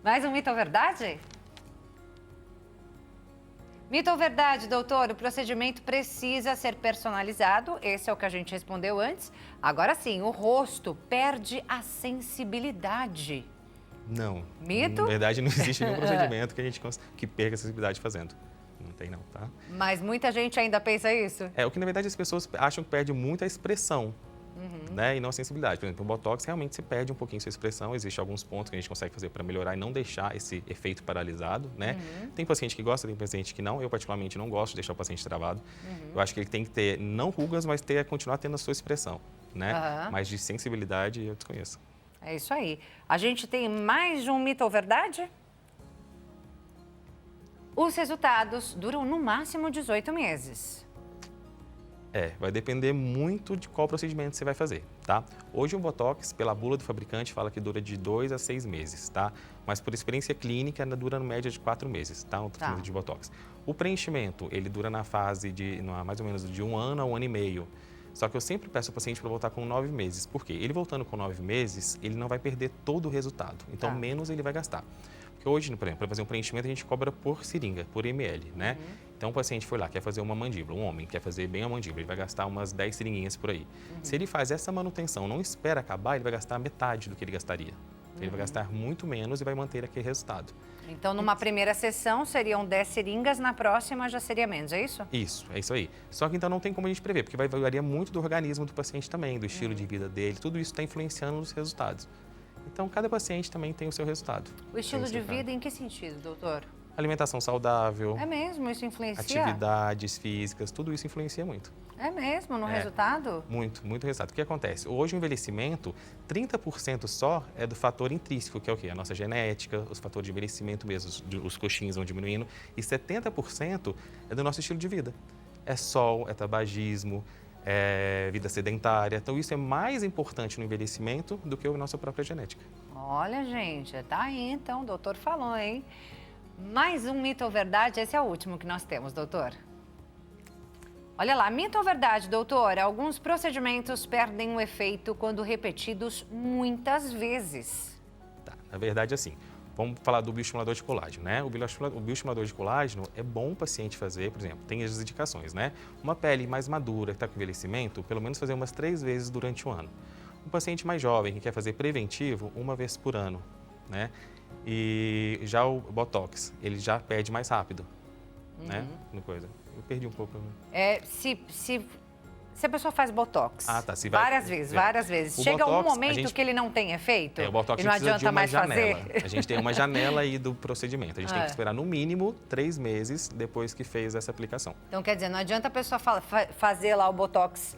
Mais um mito ou verdade? Mito ou verdade, doutor? O procedimento precisa ser personalizado. Esse é o que a gente respondeu antes. Agora sim, o rosto perde a sensibilidade. Não. Mito? Na verdade, não existe nenhum procedimento que perca a sensibilidade fazendo. Não tem não, tá? Mas muita gente ainda pensa isso? O que na verdade as pessoas acham que perde muito a expressão. Né? E não a sensibilidade. Por exemplo, o Botox realmente se perde um pouquinho sua expressão. Existem alguns pontos que a gente consegue fazer para melhorar e não deixar esse efeito paralisado, né? Tem paciente que gosta, tem paciente que não. Eu, particularmente, não gosto de deixar o paciente travado. Eu acho que ele tem que ter, não rugas, mas continuar tendo a sua expressão, né? Mas de sensibilidade, eu desconheço. É isso aí. A gente tem mais um mito ou verdade? Os resultados duram no máximo 18 meses. Vai depender muito de qual procedimento você vai fazer, tá? Hoje o Botox, pela bula do fabricante, fala que dura de 2 a 6 meses, tá? Mas por experiência clínica, ainda dura na média de 4 meses, tá? O tratamento de Botox. O preenchimento, ele dura na fase de mais ou menos de 1 ano a 1 ano e meio. Só que eu sempre peço ao paciente para voltar com 9 meses. Por quê? Ele voltando com 9 meses, ele não vai perder todo o resultado. Então, menos ele vai gastar. Porque hoje, por exemplo, para fazer um preenchimento, a gente cobra por seringa, por ml, né? Então, o paciente foi lá, quer fazer uma mandíbula, um homem quer fazer bem a mandíbula, ele vai gastar umas 10 seringuinhas por aí. Se ele faz essa manutenção, não espera acabar, ele vai gastar metade do que ele gastaria. Ele vai gastar muito menos e vai manter aquele resultado. Então, numa primeira sessão, seriam 10 seringas, na próxima já seria menos, é isso? Isso, é isso aí. Só que então não tem como a gente prever, porque vai variar muito do organismo do paciente também, do estilo de vida dele, tudo isso está influenciando nos resultados. Então, cada paciente também tem o seu resultado. O estilo de vida em que sentido, doutor? Alimentação saudável. É mesmo? Isso influencia? Atividades físicas, tudo isso influencia muito. É mesmo? No resultado? Muito, muito resultado. O que acontece? Hoje o envelhecimento, 30% só é do fator intrínseco, que é o quê? A nossa genética, os fatores de envelhecimento mesmo, os coxins vão diminuindo, e 70% é do nosso estilo de vida. É sol, é tabagismo, é vida sedentária. Então isso é mais importante no envelhecimento do que a nossa própria genética. Olha, gente, tá aí então, o doutor falou, hein? Mais um mito ou verdade, esse é o último que nós temos, doutor. Olha lá, mito ou verdade, doutor? Alguns procedimentos perdem o efeito quando repetidos muitas vezes. Tá, na verdade, assim, Vamos falar do bioestimulador de colágeno, né? O bioestimulador de colágeno é bom o paciente fazer, por exemplo, tem as indicações, né? Uma pele mais madura, que está com envelhecimento, pelo menos fazer umas 3 vezes durante o ano. Um paciente mais jovem, que quer fazer preventivo, 1 vez por ano, né? E já o Botox, ele já perde mais rápido, né? No coisa. Eu perdi um pouco. Se a pessoa faz Botox várias vezes, O chega Botox, um momento que ele não tem efeito o Botox e não adianta mais fazer? A gente tem uma janela aí do procedimento. A gente tem que esperar no mínimo 3 meses depois que fez essa aplicação. Então, quer dizer, não adianta a pessoa fazer lá o Botox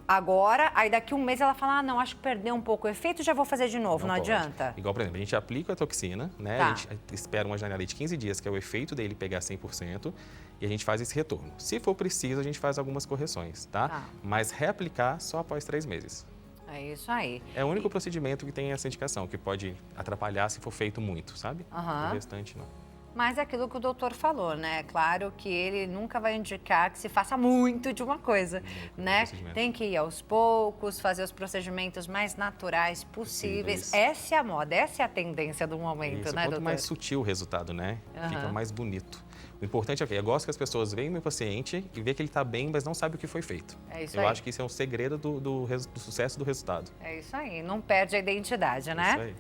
agora, aí daqui um mês ela fala, não, acho que perdeu um pouco o efeito, já vou fazer de novo, não adianta? Igual, por exemplo, a gente aplica a toxina, né? Tá. A gente espera uma janela de 15 dias, que é o efeito dele pegar 100%, e a gente faz esse retorno. Se for preciso, a gente faz algumas correções, tá? Mas reaplicar só após 3 meses. É isso aí. É o único procedimento que tem essa indicação, que pode atrapalhar se for feito muito, sabe? O restante não. Mas é aquilo que o doutor falou, né? Claro que ele nunca vai indicar que se faça muito de uma coisa, né? Tem que ir aos poucos, fazer os procedimentos mais naturais possíveis. Essa é a moda, essa é a tendência do momento, né, doutor? Quanto mais sutil o resultado, né? Fica mais bonito. O importante é o quê? Eu gosto que as pessoas veem o meu paciente e vê que ele está bem, mas não sabe o que foi feito. É isso aí. Eu acho que isso é um segredo do sucesso do resultado. É isso aí, não perde a identidade, né? É isso aí.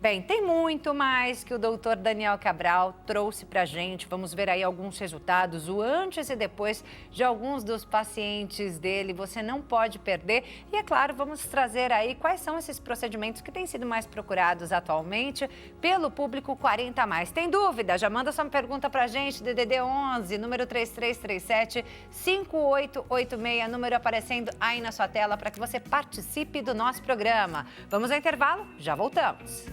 Bem, tem muito mais que o doutor Daniel Cabral trouxe pra gente. Vamos ver aí alguns resultados, o antes e depois de alguns dos pacientes dele. Você não pode perder. E, é claro, vamos trazer aí quais são esses procedimentos que têm sido mais procurados atualmente pelo público 40+. Tem dúvida? Já manda sua pergunta pra gente, DDD 11, número 3337-5886, número aparecendo aí na sua tela para que você participe do nosso programa. Vamos ao intervalo? Já voltamos.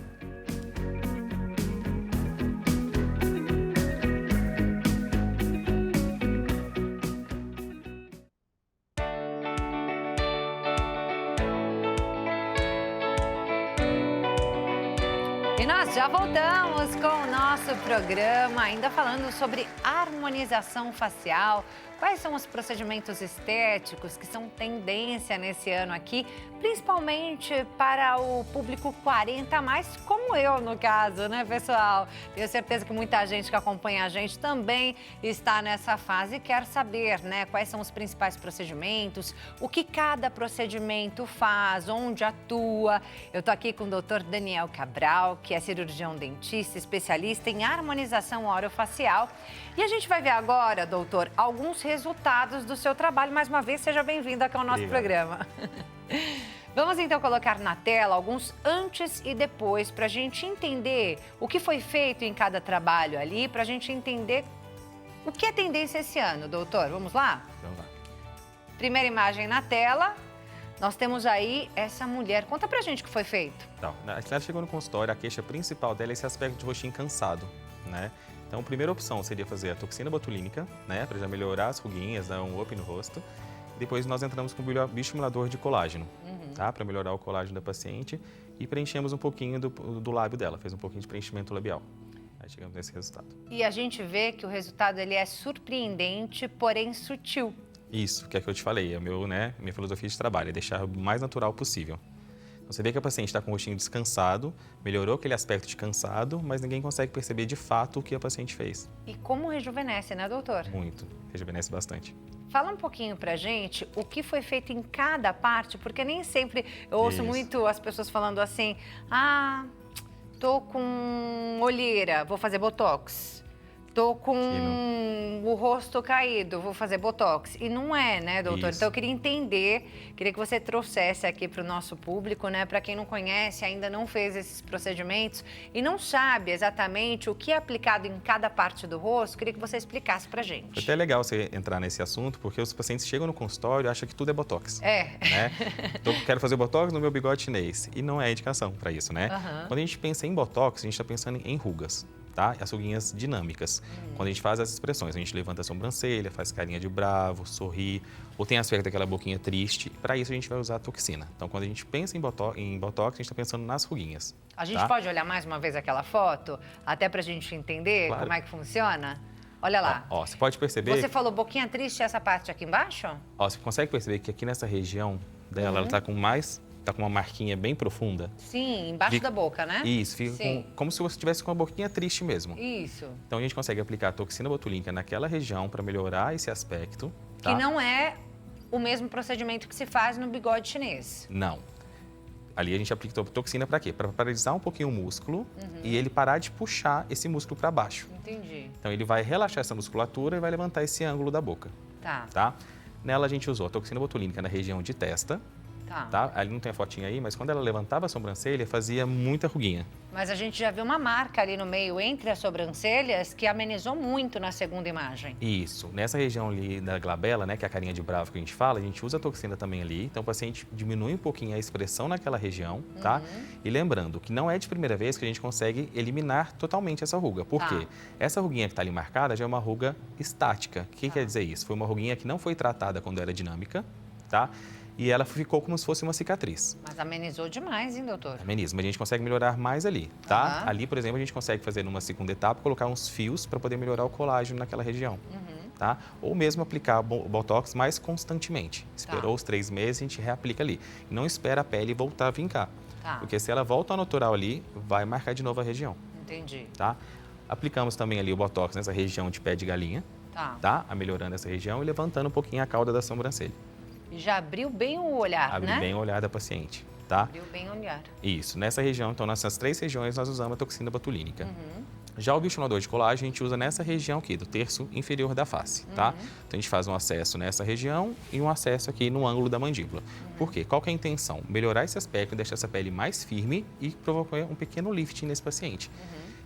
E nós já voltamos com o nosso programa, ainda falando sobre harmonização facial. Quais são os procedimentos estéticos que são tendência nesse ano aqui, principalmente para o público 40+, como eu, no caso, né, pessoal? Tenho certeza que muita gente que acompanha a gente também está nessa fase e quer saber, né, quais são os principais procedimentos, o que cada procedimento faz, onde atua. Eu tô aqui com o Dr. Daniel Cabral, que é cirurgião dentista, especialista em harmonização orofacial. E a gente vai ver agora, doutor, alguns resultados do seu trabalho. Mais uma vez, seja bem-vindo aqui ao nosso programa. Vamos então colocar na tela alguns antes e depois para a gente entender o que foi feito em cada trabalho ali, para a gente entender o que é tendência esse ano, doutor. Vamos lá? Vamos lá. Primeira imagem na tela. Nós temos aí essa mulher. Conta pra gente o que foi feito. Então, ela chegou no consultório, a queixa principal dela é esse aspecto de rostinho cansado, né? Então, a primeira opção seria fazer a toxina botulínica, né? Para já melhorar as ruguinhas, dar um up no rosto. Depois nós entramos com o bioestimulador de colágeno, tá? Para melhorar o colágeno da paciente e preenchemos um pouquinho do lábio dela, fez um pouquinho de preenchimento labial. Aí chegamos nesse resultado. E a gente vê que o resultado ele é surpreendente, porém sutil. Isso, que é o que eu te falei, é minha filosofia de trabalho, é deixar o mais natural possível. Então, você vê que a paciente está com o rostinho descansado, melhorou aquele aspecto de cansado, mas ninguém consegue perceber de fato o que a paciente fez. E como rejuvenesce, né, doutor? Muito, rejuvenesce bastante. Fala um pouquinho pra gente o que foi feito em cada parte, porque nem sempre eu ouço muito as pessoas falando assim, tô com olheira, vou fazer botox. Tô com o rosto caído, vou fazer botox. E não é, né, doutor? Isso. Então eu queria entender, queria que você trouxesse aqui para o nosso público, né? Para quem não conhece, ainda não fez esses procedimentos e não sabe exatamente o que é aplicado em cada parte do rosto, queria que você explicasse pra gente. Foi até legal você entrar nesse assunto, porque os pacientes chegam no consultório e acham que tudo é botox. Né? Então, eu quero fazer botox no meu bigode chinês. E não é indicação para isso, né? Quando a gente pensa em botox, a gente está pensando em rugas. Tá? As ruguinhas dinâmicas. Quando a gente faz as expressões, a gente levanta a sobrancelha, faz carinha de bravo, sorri, ou tem aspecto daquela boquinha triste. Para isso a gente vai usar a toxina. Então, quando a gente pensa em botox, a gente está pensando nas ruguinhas. A gente pode olhar mais uma vez aquela foto, até para a gente entender como é que funciona? Olha lá. Ó, você pode perceber... Você falou boquinha triste, essa parte aqui embaixo? Ó, você consegue perceber que aqui nessa região dela, ela está com mais tá com uma marquinha bem profunda. Sim, embaixo da boca, né? Isso, fica como se você estivesse com uma boquinha triste mesmo. Isso. Então a gente consegue aplicar a toxina botulínica naquela região para melhorar esse aspecto. Tá? Que não é o mesmo procedimento que se faz no bigode chinês. Não. Ali a gente aplica toxina para quê? Para paralisar um pouquinho o músculo e ele parar de puxar esse músculo para baixo. Entendi. Então ele vai relaxar essa musculatura e vai levantar esse ângulo da boca. Tá? Nela a gente usou a toxina botulínica na região de testa. Tá? Ali não tem a fotinha aí, mas quando ela levantava a sobrancelha, fazia muita ruguinha. Mas a gente já viu uma marca ali no meio, entre as sobrancelhas, que amenizou muito na segunda imagem. Isso. Nessa região ali da glabela, né, que é a carinha de bravo que a gente fala, a gente usa a toxina também ali. Então o paciente diminui um pouquinho a expressão naquela região, tá? E lembrando que não é de primeira vez que a gente consegue eliminar totalmente essa ruga. Por quê? Essa ruguinha que está ali marcada já é uma ruga estática. O que quer dizer isso? Foi uma ruguinha que não foi tratada quando era dinâmica, tá? E ela ficou como se fosse uma cicatriz. Mas amenizou demais, hein, doutor? Ameniza, mas a gente consegue melhorar mais ali, tá? Ali, por exemplo, a gente consegue fazer numa segunda etapa, colocar uns fios para poder melhorar o colágeno naquela região, tá? Ou mesmo aplicar Botox mais constantemente. Esperou os 3 meses, a gente reaplica ali. E não espera a pele voltar a vincar. Porque se ela volta ao natural ali, vai marcar de novo a região. Entendi. Tá? Aplicamos também ali o Botox nessa região de pé de galinha, tá? Melhorando essa região e levantando um pouquinho a cauda da sobrancelha. Já abriu bem o olhar, né? Abre bem o olhar da paciente, tá? Abriu bem o olhar. Isso. Nessa região, então, nessas 3 regiões, nós usamos a toxina botulínica. Já o bioestimulador de colágeno, a gente usa nessa região aqui, do terço inferior da face, tá? Então, a gente faz um acesso nessa região e um acesso aqui no ângulo da mandíbula. Por quê? Qual que é a intenção? Melhorar esse aspecto, deixar essa pele mais firme e provocar um pequeno lifting nesse paciente.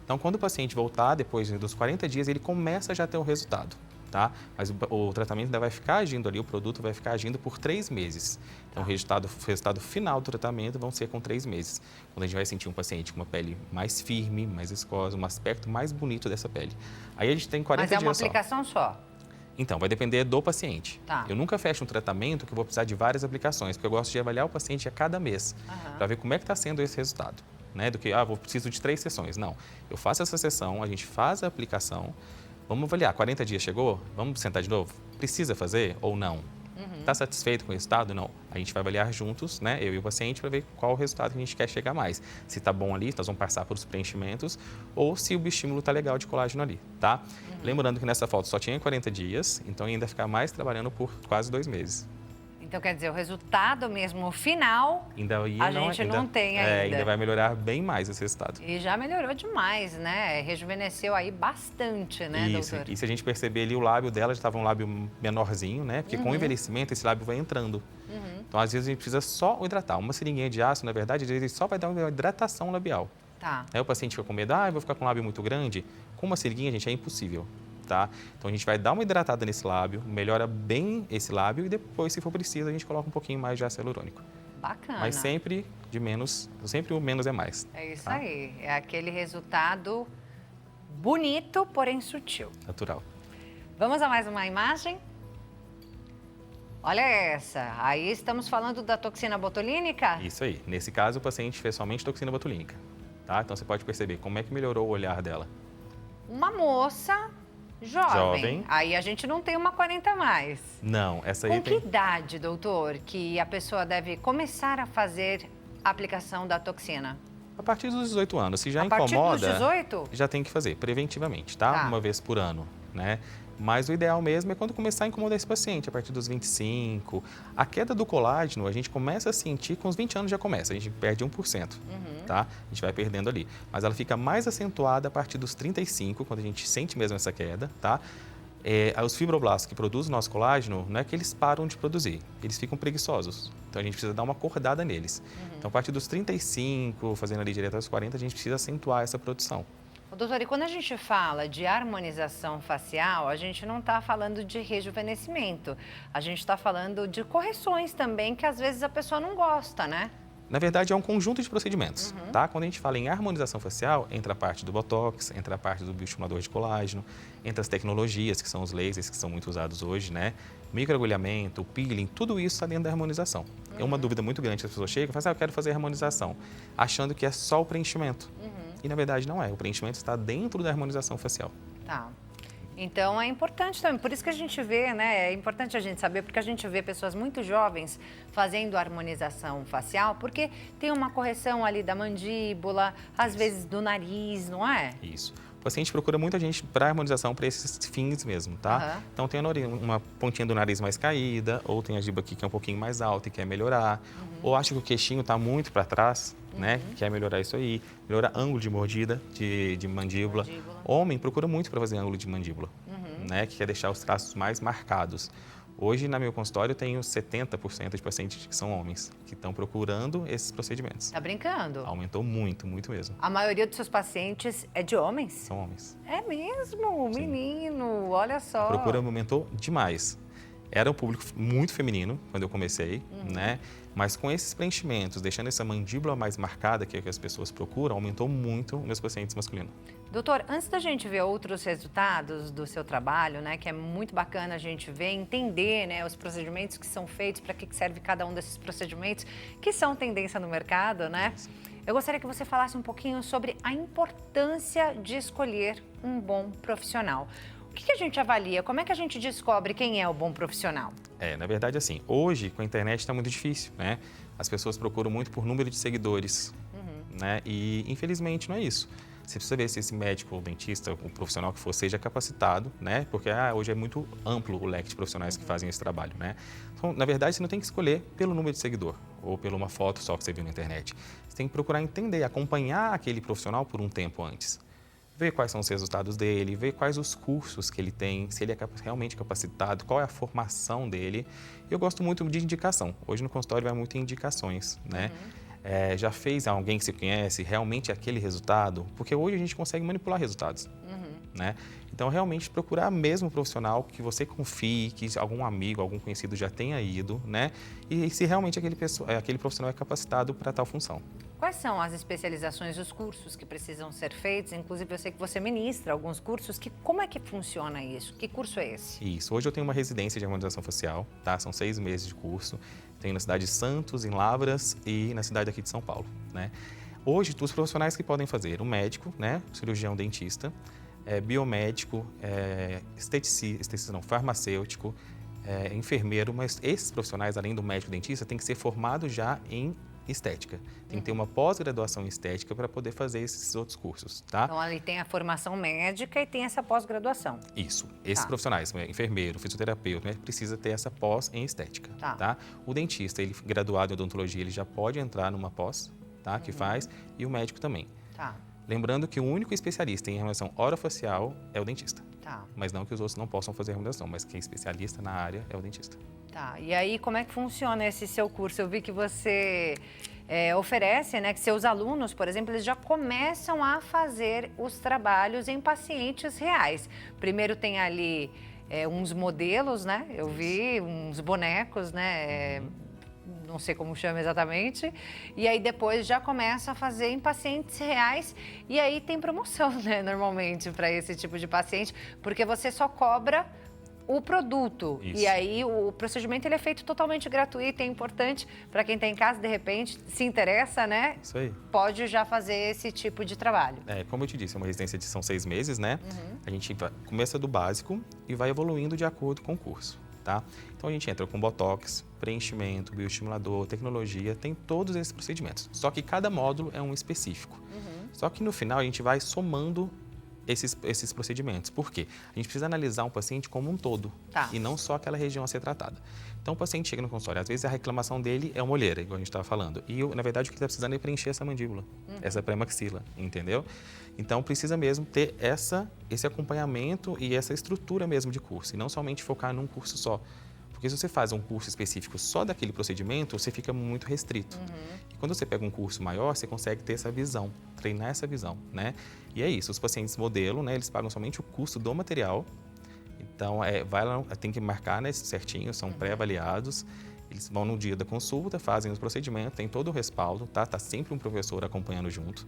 Então, quando o paciente voltar, depois dos 40 dias, ele começa já a ter o resultado. Tá? Mas o tratamento ainda vai ficar agindo ali, o produto vai ficar agindo por 3 meses. Então, o resultado final do tratamento vão ser com 3 meses. Quando a gente vai sentir um paciente com uma pele mais firme, mais viscosa, um aspecto mais bonito dessa pele. Aí a gente tem 40 dias só. Mas é uma aplicação só? Então, vai depender do paciente. Tá. Eu nunca fecho um tratamento que eu vou precisar de várias aplicações, porque eu gosto de avaliar o paciente a cada mês, para ver como é que está sendo esse resultado. Né? Do que, preciso de 3 sessões. Não, eu faço essa sessão, a gente faz a aplicação. Vamos avaliar, 40 dias chegou? Vamos sentar de novo? Precisa fazer ou não? Está satisfeito com o resultado? Não. A gente vai avaliar juntos, né, eu e o paciente, para ver qual o resultado que a gente quer chegar mais. Se está bom ali, nós vamos passar por os preenchimentos, ou se o bioestímulo está legal de colágeno ali, tá? Lembrando que nessa foto só tinha 40 dias, então ainda ficar mais trabalhando por quase 2 meses. Então, quer dizer, o resultado mesmo final, a gente não tem ainda. Ainda vai melhorar bem mais esse resultado. E já melhorou demais, né? Rejuvenesceu aí bastante, né, doutor? E se a gente perceber ali, o lábio dela já estava um lábio menorzinho, né? Porque com o envelhecimento, esse lábio vai entrando. Então, às vezes, a gente precisa só hidratar. Uma seringuinha de ácido, na verdade, ele só vai dar uma hidratação labial. Aí o paciente fica com medo, eu vou ficar com um lábio muito grande. Com uma seringuinha, gente, é impossível. Tá? Então, a gente vai dar uma hidratada nesse lábio, melhora bem esse lábio e depois, se for preciso, a gente coloca um pouquinho mais de ácido hialurônico. Bacana. Mas sempre o menos é mais. É isso aí, é aquele resultado bonito, porém sutil. Natural. Vamos a mais uma imagem? Olha essa, aí estamos falando da toxina botulínica? Isso aí. Nesse caso, o paciente fez somente toxina botulínica. Tá? Então, você pode perceber como é que melhorou o olhar dela. Uma moça jovem. Aí a gente não tem uma 40 a mais. Não, essa aí Com que idade, doutor, que a pessoa deve começar a fazer a aplicação da toxina? A partir dos 18 anos. Se já a incomoda, partir dos 18? já tem que fazer preventivamente, tá? Uma vez por ano, né? Mas o ideal mesmo é quando começar a incomodar esse paciente, a partir dos 25. A queda do colágeno, a gente começa a sentir, com os 20 anos já começa, a gente perde 1%, tá? A gente vai perdendo ali. Mas ela fica mais acentuada a partir dos 35, quando a gente sente mesmo essa queda, tá? Os fibroblastos que produzem o nosso colágeno, não é que eles param de produzir, eles ficam preguiçosos. Então, a gente precisa dar uma acordada neles. Então, a partir dos 35, fazendo ali direto aos 40, a gente precisa acentuar essa produção. Doutor, e quando a gente fala de harmonização facial, a gente não está falando de rejuvenescimento. A gente está falando de correções também, que às vezes a pessoa não gosta, né? Na verdade, é um conjunto de procedimentos, tá? Quando a gente fala em harmonização facial, entra a parte do Botox, entra a parte do bioestimulador de colágeno, entra as tecnologias, que são os lasers, que são muito usados hoje, né? Microagulhamento, peeling, tudo isso está dentro da harmonização. É uma dúvida muito grande que as pessoas chegam e falam, eu quero fazer harmonização, achando que é só o preenchimento. E, na verdade, não é. O preenchimento está dentro da harmonização facial. Tá. Então é importante também, por isso que a gente vê, né? É importante a gente saber, porque a gente vê pessoas muito jovens fazendo harmonização facial, porque tem uma correção ali da mandíbula, às vezes do nariz, não é? Isso. O paciente procura muita gente para harmonização para esses fins mesmo, tá? Uhum. Então tem uma pontinha do nariz mais caída, ou tem a giba aqui que é um pouquinho mais alta e quer melhorar, ou acha que o queixinho está muito para trás, né? Quer melhorar isso aí, melhorar ângulo de mordida, de mandíbula. Homem procura muito para fazer ângulo de mandíbula, né? Que quer deixar os traços mais marcados. Hoje, na meu consultório, eu tenho 70% de pacientes que são homens, que estão procurando esses procedimentos. Tá brincando? Aumentou muito, muito mesmo. A maioria dos seus pacientes é de homens? São homens. É mesmo? Menino, olha só. A procura aumentou demais. Era um público muito feminino quando eu comecei, né? Mas com esses preenchimentos, deixando essa mandíbula mais marcada, que é o que as pessoas procuram, aumentou muito os meus pacientes masculinos. Doutor, antes da gente ver outros resultados do seu trabalho, né, que é muito bacana a gente ver, entender, né, os procedimentos que são feitos, para que serve cada um desses procedimentos, que são tendência no mercado, né? Eu gostaria que você falasse um pouquinho sobre a importância de escolher um bom profissional. O que a gente avalia? Como é que a gente descobre quem é o bom profissional? Na verdade, assim, hoje com a internet está muito difícil, né? As pessoas procuram muito por número de seguidores, né? E infelizmente não é isso. Você precisa ver se esse médico ou dentista, o profissional que for, seja capacitado, né? Porque hoje é muito amplo o leque de profissionais que fazem esse trabalho, né? Então, na verdade, você não tem que escolher pelo número de seguidor ou por uma foto só que você viu na internet. Você tem que procurar entender, acompanhar aquele profissional por um tempo antes. Ver quais são os resultados dele, ver quais os cursos que ele tem, se ele é realmente capacitado, qual é a formação dele. Eu gosto muito de indicação. Hoje no consultório vai muito em indicações, né? Já fez alguém que você conhece realmente aquele resultado? Porque hoje a gente consegue manipular resultados, né? Então, realmente procurar mesmo um profissional que você confie, que algum amigo, algum conhecido já tenha ido, né? E se realmente aquele profissional é capacitado para tal função. Quais são as especializações, os cursos que precisam ser feitos? Inclusive, eu sei que você ministra alguns cursos. Como é que funciona isso? Que curso é esse? Isso. Hoje eu tenho uma residência de harmonização facial, tá? São 6 meses de curso. Tenho na cidade de Santos, em Lavras e na cidade aqui de São Paulo, né? Hoje, os profissionais que podem fazer, o médico, né? Cirurgião dentista, biomédico, esteticista, não, farmacêutico, enfermeiro, mas esses profissionais, além do médico dentista, tem que ser formado já em estética. Tem que ter uma pós-graduação em estética para poder fazer esses outros cursos, tá? Então, ali tem a formação médica e tem essa pós-graduação. Isso. Esses profissionais, enfermeiro, fisioterapeuta, né, precisa ter essa pós em estética, tá? O dentista, ele graduado em odontologia, ele já pode entrar numa pós, tá? Que faz, e o médico também. Tá. Lembrando que o único especialista em harmonização orofacial é o dentista. Tá. Mas não que os outros não possam fazer harmonização, mas quem é especialista na área é o dentista. Tá. E aí, como é que funciona esse seu curso? Eu vi que você oferece, né, que seus alunos, por exemplo, eles já começam a fazer os trabalhos em pacientes reais. Primeiro tem ali uns modelos, né? Eu vi uns bonecos, né? Não sei como chama exatamente, e aí depois já começa a fazer em pacientes reais, e aí tem promoção, né, normalmente, para esse tipo de paciente, porque você só cobra o produto. Isso. E aí o procedimento ele é feito totalmente gratuito, é importante para quem está em casa, de repente, se interessa, né? Isso aí. Pode já fazer esse tipo de trabalho. Como eu te disse, é uma residência de são 6 meses, né? A gente começa do básico e vai evoluindo de acordo com o curso, tá? Então a gente entra com botox, preenchimento, bioestimulador, tecnologia, tem todos esses procedimentos. Só que cada módulo é um específico. Só que no final a gente vai somando esses procedimentos. Por quê? A gente precisa analisar um paciente como um todo, e não só aquela região a ser tratada. Então o paciente chega no consultório, às vezes a reclamação dele é uma olheira, igual a gente estava falando. E na verdade o que está precisando é preencher essa mandíbula, essa pré-maxila, entendeu? Então precisa mesmo ter esse acompanhamento e essa estrutura mesmo de curso, e não somente focar num curso só. Porque se você faz um curso específico só daquele procedimento, você fica muito restrito. E quando você pega um curso maior, você consegue ter essa visão, treinar essa visão, né? E é isso, os pacientes modelo, né, eles pagam somente o custo do material. Então, vai lá, tem que marcar, né, certinho, são pré-avaliados. Eles vão no dia da consulta, fazem os procedimentos, tem todo o respaldo, tá? Tá sempre um professor acompanhando junto.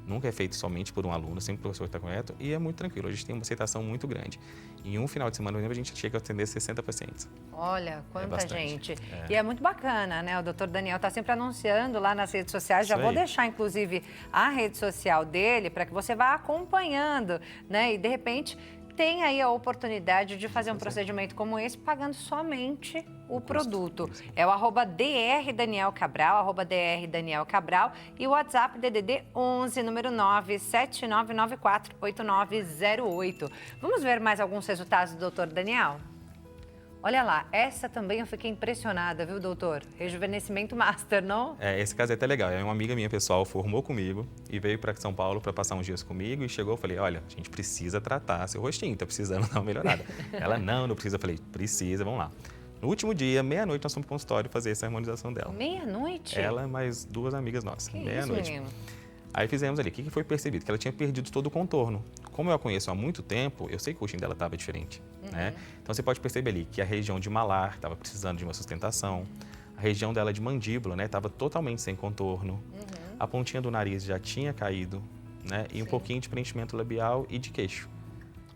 Nunca é feito somente por um aluno, sempre o professor está correto. E é muito tranquilo, a gente tem uma aceitação muito grande. Em um final de semana, a gente chega a atender 60 pacientes. Olha, quanta gente. E é muito bacana, né? O doutor Daniel está sempre anunciando lá nas redes sociais. Já vou deixar, inclusive, a rede social dele para que você vá acompanhando, né? E, de repente, tem aí a oportunidade de fazer um procedimento como esse pagando somente o produto. É o @Dr. Daniel Cabral, @Dr. Daniel Cabral e o WhatsApp DDD 11, número 979948908. Vamos ver mais alguns resultados do Dr. Daniel? Olha lá, essa também eu fiquei impressionada, viu, doutor? Rejuvenescimento Master, não? Esse caso é até legal. Uma amiga minha, pessoal, formou comigo e veio para São Paulo para passar uns dias comigo e chegou, eu falei, olha, a gente precisa tratar seu rostinho, tá precisando dar uma melhorada. Ela, não precisa. Eu falei, precisa, vamos lá. No último dia, meia-noite, nós fomos para o consultório fazer essa harmonização dela. Meia-noite? Ela mais 2 amigas nossas, meia-noite. Menino? Aí fizemos ali, o que foi percebido? Que ela tinha perdido todo o contorno. Como eu a conheço há muito tempo, eu sei que o rostinho dela estava diferente, né? Então você pode perceber ali que a região de malar estava precisando de uma sustentação, a região dela de mandíbula, né, estava totalmente sem contorno, a pontinha do nariz já tinha caído, né, e um pouquinho de preenchimento labial e de queixo.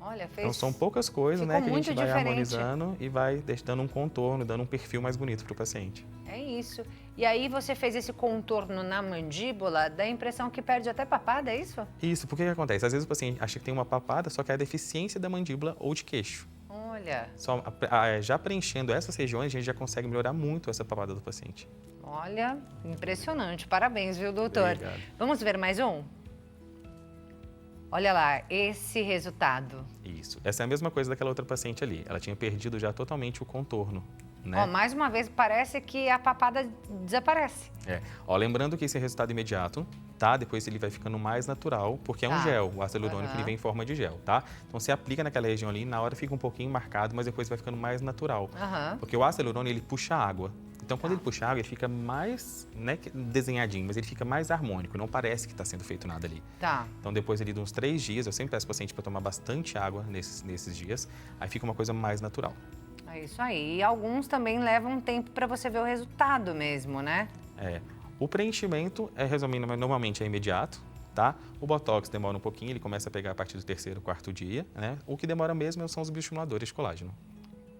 Olha, fez... Então são poucas coisas, né, que a gente vai diferente. harmonizando e vai dando um contorno, dando um perfil mais bonito para o paciente. É isso. E aí você fez esse contorno na mandíbula, dá a impressão que perde até papada, é isso? Isso, porque o que acontece? Às vezes o paciente acha que tem uma papada, só que é a deficiência da mandíbula ou de queixo. Olha. Já preenchendo essas regiões, a gente já consegue melhorar muito essa papada do paciente. Olha, impressionante. Parabéns, viu, doutor? Obrigado. Vamos ver mais um? Olha lá, esse resultado. Isso. Essa é a mesma coisa daquela outra paciente ali. Ela tinha perdido já totalmente o contorno, né? Ó, mais uma vez, parece que a papada desaparece. Ó, lembrando que esse é resultado imediato, tá? Depois ele vai ficando mais natural, porque é um gel. O ácido hialurônico ele vem em forma de gel, tá? Então você aplica naquela região ali, na hora fica um pouquinho marcado, mas depois vai ficando mais natural. Porque o ácido hialurônico, ele puxa água. Então, quando ele puxa água, ele fica mais, né, desenhadinho, mas ele fica mais harmônico, não parece que está sendo feito nada ali. Tá. Então, depois ali de uns 3 dias, eu sempre peço ao paciente para tomar bastante água nesses dias, aí fica uma coisa mais natural. É isso aí. E alguns também levam um tempo para você ver o resultado mesmo, né? O preenchimento, resumindo, normalmente é imediato, tá? O Botox demora um pouquinho, ele começa a pegar a partir do 3º, 4º dia, né? O que demora mesmo são os bioestimuladores de colágeno.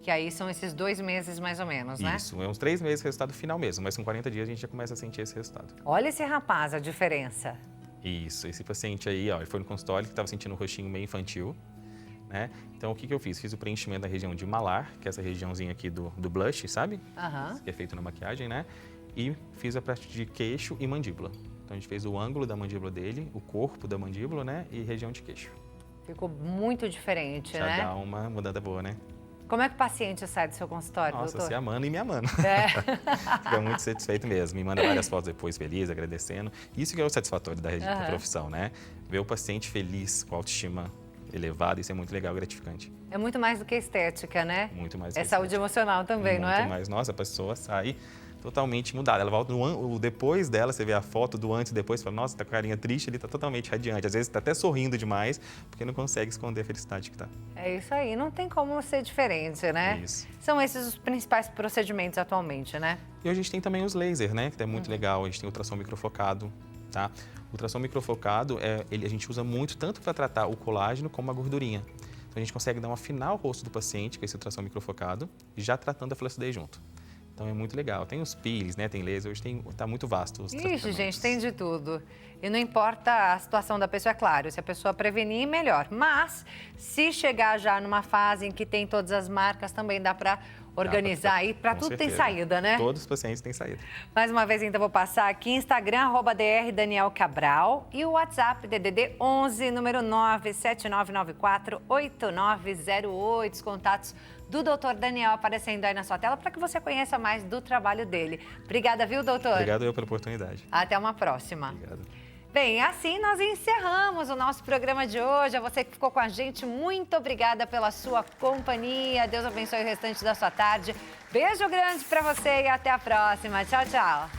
Que aí são esses 2 meses mais ou menos, né? Isso, é uns 3 meses o resultado final mesmo, mas com 40 dias a gente já começa a sentir esse resultado. Olha esse rapaz, a diferença. Isso, esse paciente aí, ó, ele foi no consultório que estava sentindo um rostinho meio infantil, né? Então, o que eu fiz? Fiz o preenchimento da região de malar, que é essa regiãozinha aqui do blush, sabe? Que é feito na maquiagem, né? E fiz a parte de queixo e mandíbula. Então, a gente fez o ângulo da mandíbula dele, o corpo da mandíbula, né? E região de queixo. Ficou muito diferente, Já né? dá uma mudança boa, né? Como é que o paciente sai do seu consultório, Nossa, doutor? se amando e me amando. Fica muito satisfeito mesmo. Me manda várias fotos depois, feliz, agradecendo. Isso que é o satisfatório da profissão, né? Ver o paciente feliz, com a autoestima elevada, isso é muito legal, gratificante. É muito mais do que estética, né? Muito mais. É saúde emocional também, não é? Muito mais. Nossa, a pessoa sai totalmente mudada. Ela volta o depois dela, você vê a foto do antes e depois, fala, nossa, tá com a carinha triste, ele tá totalmente radiante. Às vezes tá até sorrindo demais, porque não consegue esconder a felicidade que tá. É isso aí, não tem como ser diferente, né? Isso. São esses os principais procedimentos atualmente, né? E hoje a gente tem também os laser, né? Que é muito legal. A gente tem ultrassom microfocado, tá? O ultrassom microfocado, a gente usa muito tanto para tratar o colágeno como a gordurinha. Então a gente consegue dar um afinar o rosto do paciente com esse ultrassom microfocado, já tratando a flacidez junto. Então é muito legal. Tem os peelings, né? Tem laser, hoje tá muito vasto os tratamentos. Ixi, gente, tem de tudo. E não importa a situação da pessoa, é claro, se a pessoa prevenir, melhor. Mas, se chegar já numa fase em que tem todas as marcas, também dá para organizar aí, para tudo tem saída, né? Todos os pacientes têm saída. Mais uma vez, então, vou passar aqui, Instagram, @Dr. Daniel Cabral e o WhatsApp, DDD 11, número 979948908, os contatos do Dr. Daniel aparecendo aí na sua tela para que você conheça mais do trabalho dele. Obrigada, viu, doutor? Obrigado eu pela oportunidade. Até uma próxima. Obrigado. Bem, assim nós encerramos o nosso programa de hoje. A você que ficou com a gente, muito obrigada pela sua companhia. Deus abençoe o restante da sua tarde. Beijo grande para você e até a próxima. Tchau, tchau.